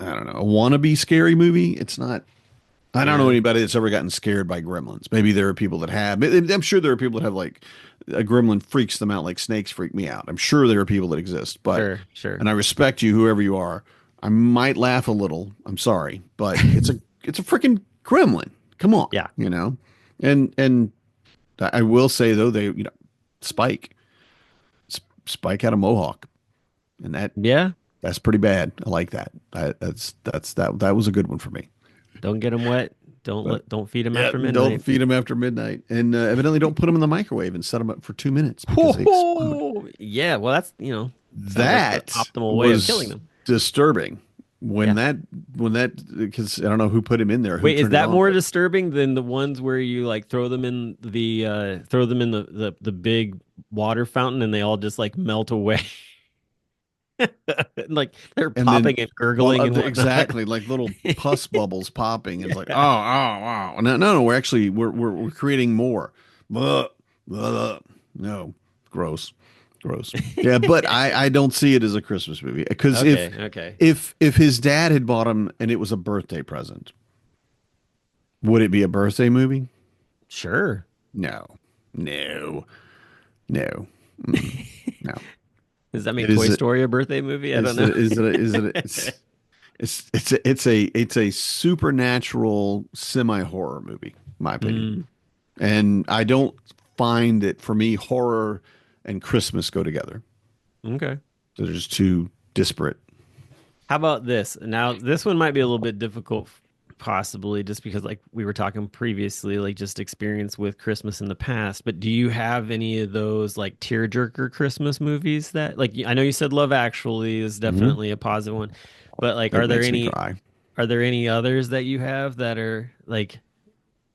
Speaker 2: I don't know a wannabe scary movie. It's not. I don't know
Speaker 1: Yeah,
Speaker 2: anybody that's ever gotten scared by gremlins. Maybe there are people that have. I'm sure there are people that have like a gremlin freaks them out like snakes freak me out. I'm sure there are people that exist,
Speaker 1: sure, sure.
Speaker 2: and I respect you, whoever you are. I might laugh a little. I'm sorry, but it's a freaking gremlin. Come on,
Speaker 1: Yeah,
Speaker 2: and I will say though Spike Spike had a mohawk, and
Speaker 1: yeah.
Speaker 2: that's pretty bad. I like that. That was a good one for me.
Speaker 1: Don't get them wet.
Speaker 2: But
Speaker 1: don't feed him
Speaker 2: yeah,
Speaker 1: after
Speaker 2: don't
Speaker 1: midnight.
Speaker 2: feed them after midnight, and evidently don't put them in the microwave and set them up for 2 minutes because they explode.
Speaker 1: Oh, yeah. Well, that's, sounds like the
Speaker 2: That
Speaker 1: optimal way of killing
Speaker 2: was
Speaker 1: them.
Speaker 2: disturbing when
Speaker 1: Yeah.
Speaker 2: that because I don't know who put him in there, who
Speaker 1: Wait, is
Speaker 2: turned it
Speaker 1: that
Speaker 2: on,
Speaker 1: more
Speaker 2: but
Speaker 1: disturbing than the ones where you like throw them in the big water fountain and they all just like melt away? Like they're
Speaker 2: and then
Speaker 1: popping and gurgling and whatnot.
Speaker 2: exactly like little pus bubbles popping, and it's like oh wow, no, we're creating more. Blah, blah. No, gross, gross. Yeah, but I don't see it as a Christmas movie because
Speaker 1: Okay, okay.
Speaker 2: if his dad had bought him and it was a birthday present, would it be a birthday movie?
Speaker 1: Sure.
Speaker 2: No, no, no, mm, no.
Speaker 1: Does that make
Speaker 2: It
Speaker 1: Toy
Speaker 2: is a,
Speaker 1: Story a birthday movie? I don't
Speaker 2: is
Speaker 1: know.
Speaker 2: it is it is it it's a supernatural semi horror movie, in my opinion.
Speaker 1: Mm,
Speaker 2: And I don't find that for me horror and Christmas go together.
Speaker 1: okay.
Speaker 2: They're just too disparate.
Speaker 1: How about this? Now, this one might be a little bit difficult, possibly, just because, like we were talking previously, like just experience with Christmas in the past. But do you have any of those like tearjerker Christmas movies that, like, I know you said Love Actually is
Speaker 2: Hmm.
Speaker 1: definitely a positive one, but like,
Speaker 2: That makes me cry.
Speaker 1: are there any others that you have that are like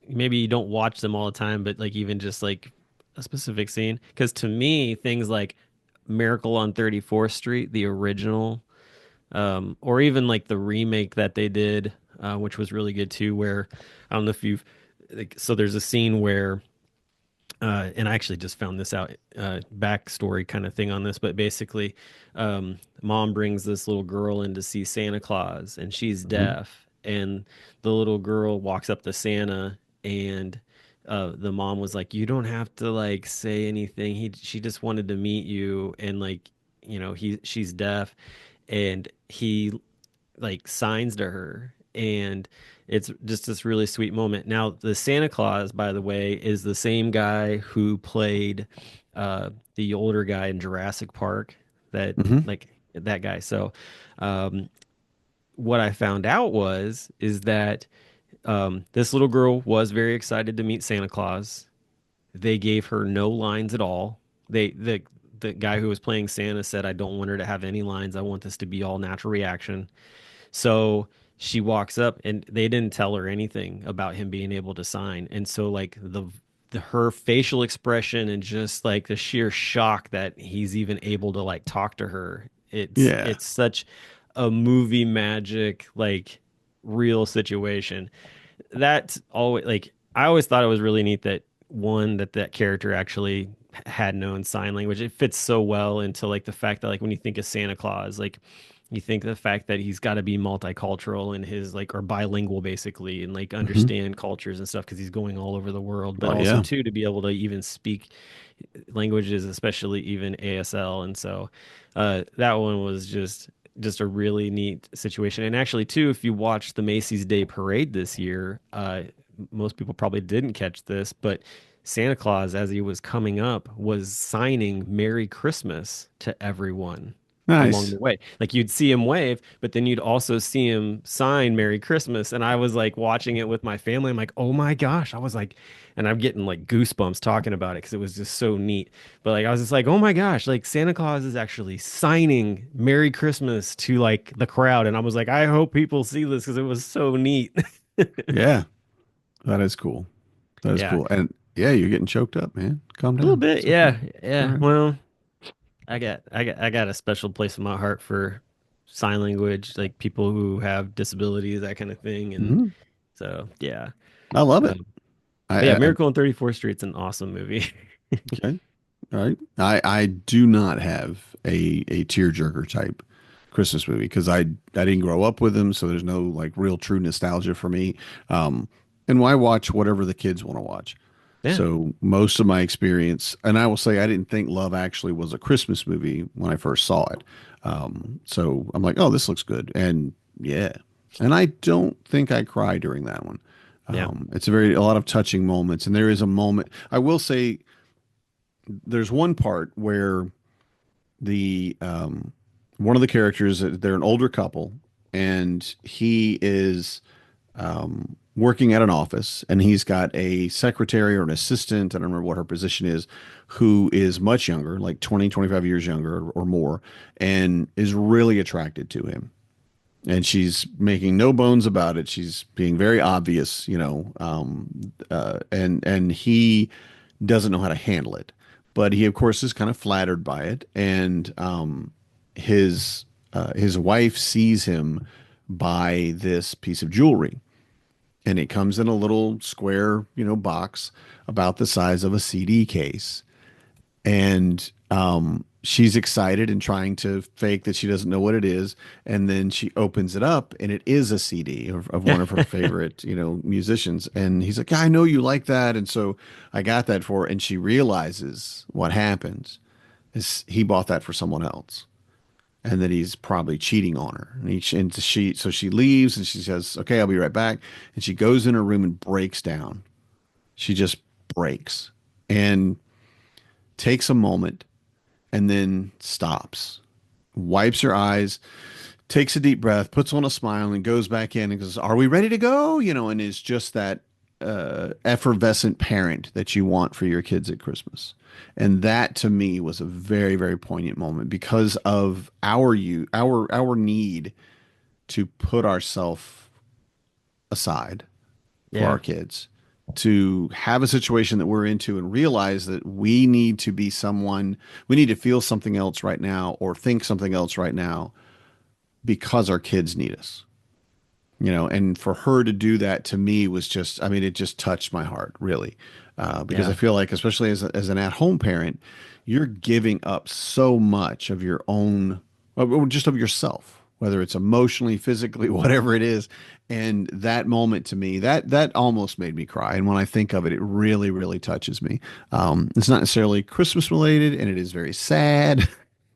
Speaker 1: maybe you don't watch them all the time, but like even just like a specific scene? Because to me, things like Miracle on 34th Street, the original or even like the remake that they did, which was really good too. Where I don't know if you've like, so there's a scene where, and I actually just found this out, backstory kind of thing on this, but basically, mom brings this little girl in to see Santa Claus, and she's
Speaker 2: Hmm.
Speaker 1: deaf, and the little girl walks up to Santa and. The mom was like, "You don't have to like say anything. She just wanted to meet you, and like, she's deaf." And he like signs to her, and it's just this really sweet moment. Now the Santa Claus, by the way, is the same guy who played the older guy in Jurassic Park, that
Speaker 2: Hmm.
Speaker 1: like that guy. So um what I found out is that this little girl was very excited to meet Santa Claus. They gave her no lines at all. The guy who was playing Santa said, "I don't want her to have any lines. I want this to be all natural reaction." So she walks up and they didn't tell her anything about him being able to sign. And so like her facial expression and just like the sheer shock that he's even able to like talk to her.
Speaker 2: Yeah.
Speaker 1: It's such a movie magic like real situation. That's always like I always thought it was really neat that one that character actually had known sign language. It fits so well into like the fact that like when you think of Santa Claus, like you think the fact that he's got to be multicultural in his like or bilingual basically and like
Speaker 2: Hmm.
Speaker 1: understand cultures and stuff because he's going all over the world, but
Speaker 2: Oh
Speaker 1: also
Speaker 2: yeah.
Speaker 1: too to be able to even speak languages, especially even ASL. And so that one was just a really neat situation. And actually, too, if you watch the Macy's Day Parade this year, most people probably didn't catch this, but Santa Claus, as he was coming up, was signing "Merry Christmas" to everyone along
Speaker 2: Nice.
Speaker 1: the way. Like you'd see him wave, but then you'd also see him sign "Merry Christmas." And I was like watching it with my family. I'm like, oh my gosh. I was like, and I'm getting like goosebumps talking about it because it was just so neat. But like I was just like, oh my gosh, like Santa Claus is actually signing "Merry Christmas" to like the crowd. And I was like, I hope people see this because it was so neat.
Speaker 2: Yeah. That is cool. That is
Speaker 1: Yeah.
Speaker 2: cool. And yeah, you're getting choked up, man. Calm
Speaker 1: A little
Speaker 2: down.
Speaker 1: bit,
Speaker 2: It's okay.
Speaker 1: yeah.
Speaker 2: It's all
Speaker 1: Yeah.
Speaker 2: right.
Speaker 1: Well, I got a special place in my heart for sign language, like people who have disabilities, that kind of thing. And
Speaker 2: Hmm.
Speaker 1: so, yeah.
Speaker 2: I love it.
Speaker 1: Um, but yeah,
Speaker 2: I
Speaker 1: Miracle on 34th Street's an awesome movie.
Speaker 2: okay. All right. I do not have a tearjerker type Christmas movie because I didn't grow up with them, so there's no like real true nostalgia for me. Um, and why watch whatever the kids want to watch?
Speaker 1: Yeah.
Speaker 2: So most of my experience, and I will say I didn't think Love Actually was a Christmas movie when I first saw it. So I'm like, oh, this looks good, and yeah, and I don't think I cried during that one.
Speaker 1: Yeah.
Speaker 2: It's a lot of touching moments, and there is a moment. I will say there's one part where the one of the characters they're an older couple and he is working at an office, and he's got a secretary or an assistant, I don't remember what her position is, who is much younger, like 20, 25 years younger or more, and is really attracted to him. And she's making no bones about it. She's being very obvious, and he doesn't know how to handle it. But he, of course, is kind of flattered by it, and his his wife sees him buy this piece of jewelry, and it comes in a little square, box about the size of a CD case. And she's excited and trying to fake that she doesn't know what it is. And then she opens it up, and it is a CD of one of her favorite, musicians. And he's like, "Yeah, I know you like that." And so I got that for her. And she realizes what happens is he bought that for someone else. And that he's probably cheating on her. So she leaves and she says, "Okay, I'll be right back." And she goes in her room and breaks down. She just breaks and takes a moment and then stops, wipes her eyes, takes a deep breath, puts on a smile, and goes back in and goes, "Are we ready to go?" And is just that effervescent parent that you want for your kids at Christmas. And that to me was a very, very poignant moment because of our need to put ourselves aside for
Speaker 1: Yeah.
Speaker 2: our kids, to have a situation that we're into and realize that we need to be someone, we need to feel something else right now or think something else right now because our kids need us. And for her to do that to me was just, I mean, it just touched my heart, really. Because I
Speaker 1: Yeah.
Speaker 2: feel like, especially as an at-home parent, you're giving up so much of your own, or just of yourself, whether it's emotionally, physically, whatever it is. And that moment to me, that almost made me cry. And when I think of it, it really, really touches me. It's not necessarily Christmas related, and it is very sad,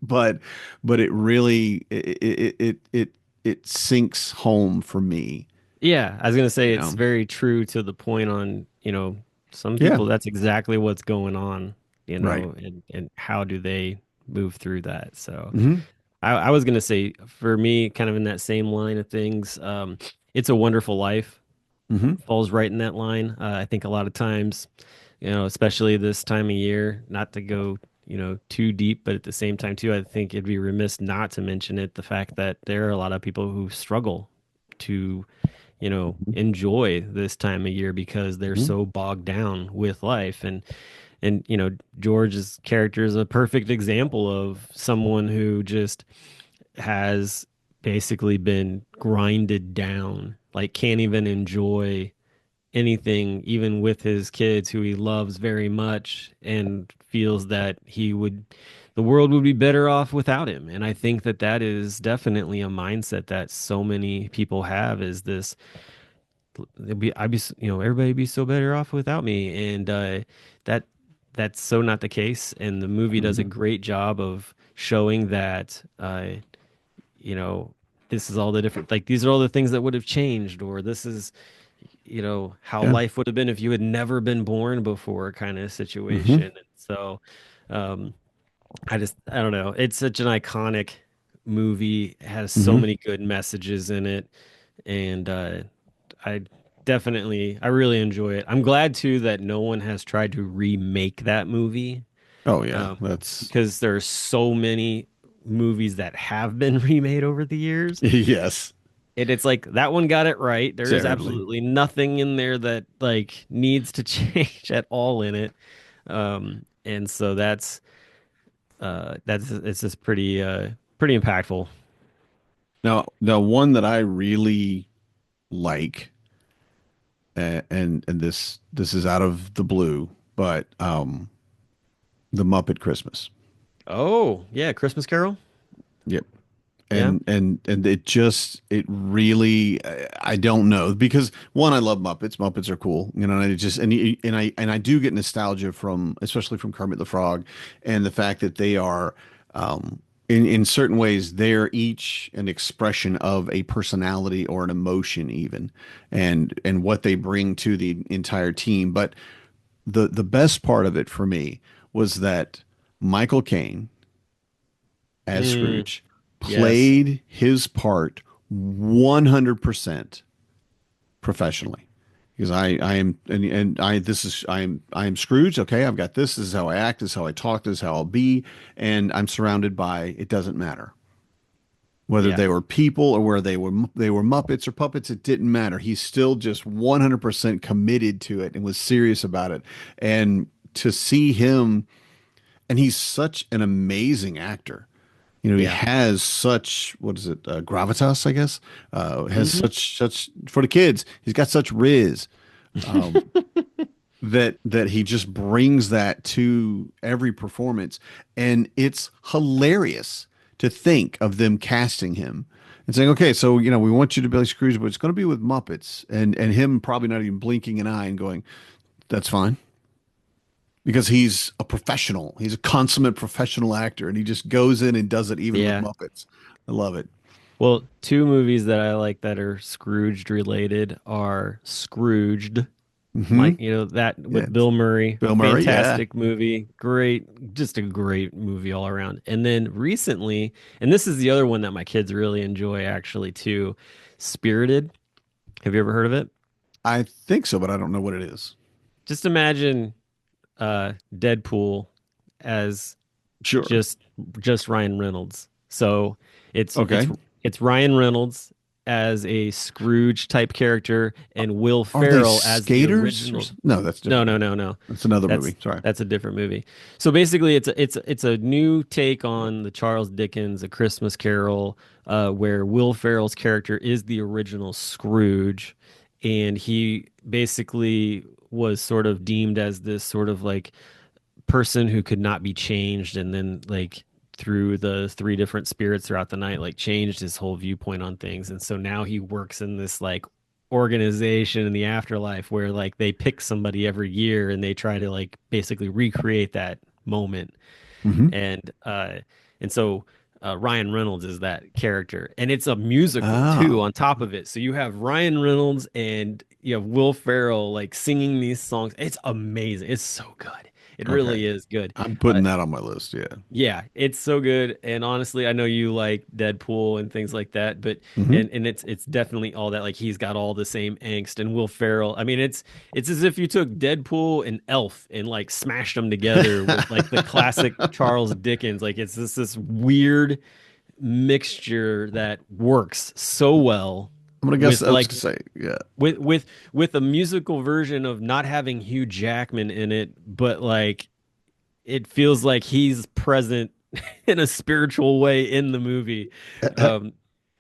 Speaker 2: but it really it sinks home for me,
Speaker 1: Yeah, I was gonna say
Speaker 2: you
Speaker 1: it's
Speaker 2: know.
Speaker 1: very true to the point on, some
Speaker 2: Yeah.
Speaker 1: people that's exactly what's going on,
Speaker 2: Right.
Speaker 1: and how do they move through that. So
Speaker 2: Hmm.
Speaker 1: I was gonna say for me, kind of in that same line of things, It's a Wonderful Life
Speaker 2: Hmm.
Speaker 1: falls right in that line. I think a lot of times, especially this time of year, not to go, too deep, but at the same time too, I think it'd be remiss not to mention it, the fact that there are a lot of people who struggle to enjoy this time of year because they're
Speaker 2: Hmm.
Speaker 1: so bogged down with life. And George's character is a perfect example of someone who just has basically been grinded down, like can't even enjoy anything, even with his kids who he loves very much, and feels that the world would be better off without him. And I think that that is definitely a mindset that so many people have, is this, everybody be so better off without me. And that that's so not the case. And the movie does a
Speaker 2: Hmm.
Speaker 1: great job of showing that, you know, this is all the different, like, these are all the things that would have changed, or this is, how
Speaker 2: Yeah.
Speaker 1: life would have been if you had never been born before, kind of situation.
Speaker 2: Hmm.
Speaker 1: And so, um, I don't know. It's such an iconic movie. It has so
Speaker 2: Hmm.
Speaker 1: many good messages in it. And, I I really enjoy it. I'm glad too that no one has tried to remake that movie,
Speaker 2: Oh yeah,
Speaker 1: um,
Speaker 2: that's
Speaker 1: because there are so many movies that have been remade over the years.
Speaker 2: yes,
Speaker 1: And it's like that one got it right. There is
Speaker 2: terribly.
Speaker 1: absolutely nothing in there that like needs to change at all in it. And so that's it's just pretty impactful.
Speaker 2: Now, the one that I really like, and this is out of the blue, but the Muppet Christmas.
Speaker 1: Oh, yeah, Christmas Carol.
Speaker 2: Yep.
Speaker 1: Yeah.
Speaker 2: And it really, I don't know, because one, I love Muppets. Muppets are cool, and it just and I do get nostalgia from, especially from Kermit the Frog, and the fact that they are, in certain ways, they're each an expression of a personality or an emotion even, and what they bring to the entire team. But the best part of it for me was that Michael Caine as
Speaker 1: Mm,
Speaker 2: Scrooge
Speaker 1: yes.
Speaker 2: played his part 100% professionally. because I am and I this is I am Scrooge. Okay, I've got this. This is how I act. This is how I talk. This is how I'll be, and I'm surrounded by. It doesn't matter whether
Speaker 1: Yeah.
Speaker 2: they were people or where they were Muppets or puppets. It didn't matter. He's still just 100% committed to it and was serious about it. And to see him, and he's such an amazing actor. You know, he
Speaker 1: Yeah.
Speaker 2: has such, what is it, gravitas, I guess. Has
Speaker 1: Hmm.
Speaker 2: such for the kids. He's got such riz. Um, that he just brings that to every performance, and it's hilarious to think of them casting him and saying, okay, so we want you to be like Scrooge, but it's going to be with Muppets, and him probably not even blinking an eye and going, that's fine, because he's a professional. He's a consummate professional actor, and he just goes in and does it even with
Speaker 1: Yeah.
Speaker 2: Muppets. I love it.
Speaker 1: Well, two movies that I like that are Scrooged related are Scrooged.
Speaker 2: Hmm.
Speaker 1: Mike, that
Speaker 2: Yeah,
Speaker 1: with Bill Murray,
Speaker 2: Bill Murray. Yeah,
Speaker 1: fantastic movie, great, just a great movie all around. And then recently, and this is the other one that my kids really enjoy actually too, Spirited. Have you ever heard of it?
Speaker 2: I think so, but I don't know what it is.
Speaker 1: Just imagine Deadpool as
Speaker 2: Sure.
Speaker 1: just just Ryan Reynolds. So it's it's
Speaker 2: Okay.
Speaker 1: it's Ryan Reynolds as a Scrooge type character and Will
Speaker 2: Are they
Speaker 1: Ferrell as the
Speaker 2: skaters or
Speaker 1: original.
Speaker 2: something? No, that's
Speaker 1: No,
Speaker 2: different.
Speaker 1: no, no, no.
Speaker 2: That's another
Speaker 1: That's
Speaker 2: movie. Sorry.
Speaker 1: that's a different movie. So basically, it's a new take on the Charles Dickens A Christmas Carol, where Will Ferrell's character is the original Scrooge, and he basically was sort of deemed as this sort of like person who could not be changed, and then like through the three different spirits throughout the night like changed his whole viewpoint on things. And so now he works in this like organization in the afterlife where like they pick somebody every year and they try to like basically recreate that moment.
Speaker 2: Hmm.
Speaker 1: And uh and so Ryan Reynolds is that character, and it's a musical too
Speaker 2: Oh,
Speaker 1: on top of it. So you have Ryan Reynolds and you have Will Ferrell like singing these songs. It's amazing. It's so good. It
Speaker 2: okay.
Speaker 1: really is good.
Speaker 2: I'm
Speaker 1: Uh,
Speaker 2: putting that on my list. Yeah.
Speaker 1: yeah, it's so good. And honestly, I know you like Deadpool and things like that, but
Speaker 2: Hmm.
Speaker 1: and it's definitely all that. Like he's got all the same angst. And Will Ferrell, I mean, it's as if you took Deadpool and Elf and like smashed them together with like the classic Charles Dickens. Like it's this weird mixture that works so well
Speaker 2: I'm gonna guess.
Speaker 1: with
Speaker 2: I was
Speaker 1: like
Speaker 2: gonna say, yeah.
Speaker 1: with a musical version of not having Hugh Jackman in it, but like it feels like he's present in a spiritual way in the movie. Um,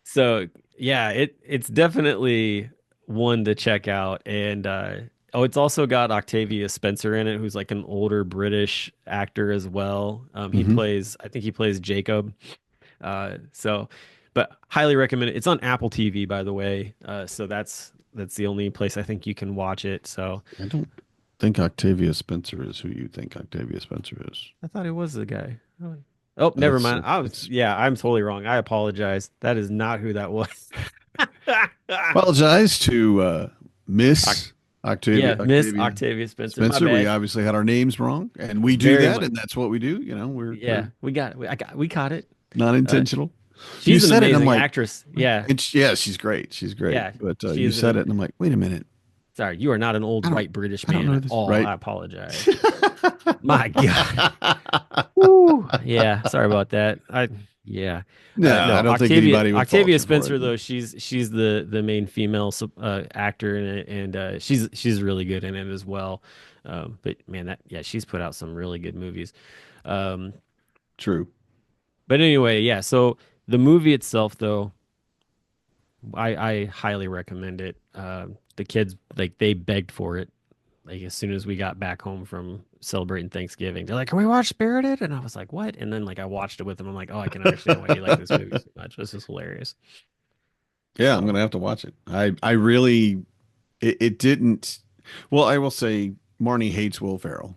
Speaker 1: so yeah, it's definitely one to check out. And oh, it's also got Octavia Spencer in it, who's like an older British actor as well.
Speaker 2: Hmm.
Speaker 1: I think he plays Jacob. So, but highly recommend it. It's on Apple TV, by the way. So that's the only place I think you can watch it. So
Speaker 2: I don't think Octavia Spencer is who you think Octavia Spencer is.
Speaker 1: I thought it was the guy. Oh, oh, never
Speaker 2: It's
Speaker 1: mind.
Speaker 2: it's
Speaker 1: Yeah, I'm totally wrong. I apologize. That is not who that was.
Speaker 2: apologize to
Speaker 1: Oc-
Speaker 2: Miss
Speaker 1: yeah, Miss
Speaker 2: Octavia
Speaker 1: Octavia Spencer. My
Speaker 2: Spencer. We
Speaker 1: bad.
Speaker 2: obviously had our names wrong, and we do
Speaker 1: Very
Speaker 2: that,
Speaker 1: much.
Speaker 2: and that's what we do.
Speaker 1: Yeah,
Speaker 2: We're
Speaker 1: we got it. We caught it.
Speaker 2: not
Speaker 1: Uh,
Speaker 2: intentional. You
Speaker 1: she's an
Speaker 2: said it, and I'm
Speaker 1: amazing
Speaker 2: like,
Speaker 1: actress. Yeah,
Speaker 2: yeah, she's great. She's great.
Speaker 1: yeah.
Speaker 2: But you
Speaker 1: She's
Speaker 2: said
Speaker 1: an.
Speaker 2: it, and I'm like, wait a minute.
Speaker 1: Sorry, you are not an old
Speaker 2: I don't
Speaker 1: white British
Speaker 2: I don't
Speaker 1: man
Speaker 2: know
Speaker 1: at
Speaker 2: this,
Speaker 1: all.
Speaker 2: right?
Speaker 1: I apologize. My God. Woo. Yeah, sorry about that. Yeah.
Speaker 2: No, I
Speaker 1: No,
Speaker 2: don't think
Speaker 1: Octavia
Speaker 2: anybody would fault
Speaker 1: Octavia
Speaker 2: you for it.
Speaker 1: Spencer though, she's the main female actor in it, and she's really good in it as well. But man, that yeah, she's put out some really good movies. Um,
Speaker 2: True.
Speaker 1: but anyway, yeah. So the movie itself, though, I highly recommend it. The kids like they begged for it. Like as soon as we got back home from celebrating Thanksgiving, they're like, "Can we watch Spirited?" And I was like, "What?" And then like I watched it with them. I'm like, "Oh, I can understand why you like this movie so much. This is hilarious."
Speaker 2: Yeah, I'm
Speaker 1: So
Speaker 2: gonna have to watch it. I really it didn't. Well, I will say Marnie hates Will Ferrell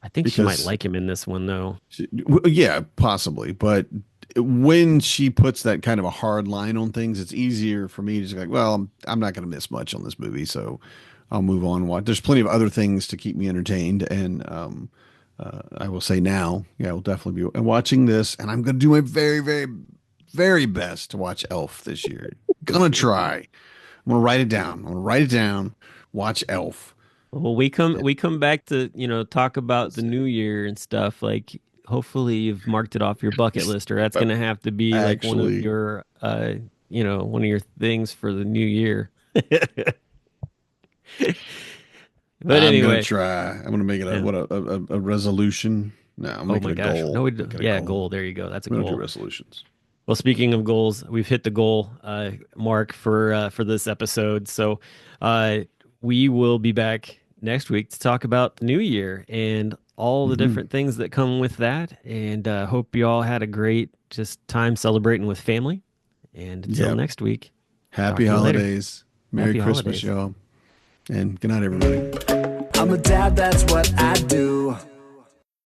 Speaker 1: I think she might
Speaker 2: because
Speaker 1: like him in this one though.
Speaker 2: yeah, possibly, but when she puts that kind of a hard line on things, it's easier for me to just be like, well, I'm not going to miss much on this movie, so I'll move on. And watch. There's plenty of other things to keep me entertained, and I will say now, yeah, I will definitely be watching this, and I'm going to do my very, very, very best to watch Elf this year. Gonna try. I'm gonna write it down. I'm gonna write it down. watch Elf.
Speaker 1: Well, we come back to, talk about the new year and stuff. Like, hopefully you've marked it off your bucket list, or that's
Speaker 2: But
Speaker 1: gonna have to be like one of
Speaker 2: actually,
Speaker 1: your one of your things for the new year. But
Speaker 2: I'm gonna
Speaker 1: anyway,
Speaker 2: try. I'm gonna make it a
Speaker 1: yeah.
Speaker 2: what a resolution. No, I'm
Speaker 1: Oh
Speaker 2: making
Speaker 1: my
Speaker 2: a
Speaker 1: gosh. No,
Speaker 2: goal. Make it a
Speaker 1: yeah,
Speaker 2: goal.
Speaker 1: goal. There you go. That's a
Speaker 2: We don't do
Speaker 1: goal.
Speaker 2: resolutions.
Speaker 1: Well, speaking of goals, we've hit the goal mark for this episode. So uh, we will be back next week to talk about the new year and all the
Speaker 2: Hmm.
Speaker 1: different things that come with that. And hope you all had a great just time celebrating with family. And until
Speaker 2: Yep.
Speaker 1: next week, talk
Speaker 2: Happy
Speaker 1: to you later.
Speaker 2: holidays. Merry
Speaker 1: Happy
Speaker 2: Christmas,
Speaker 1: holidays.
Speaker 2: y'all. And good night, everybody.
Speaker 3: I'm a dad, that's what I do.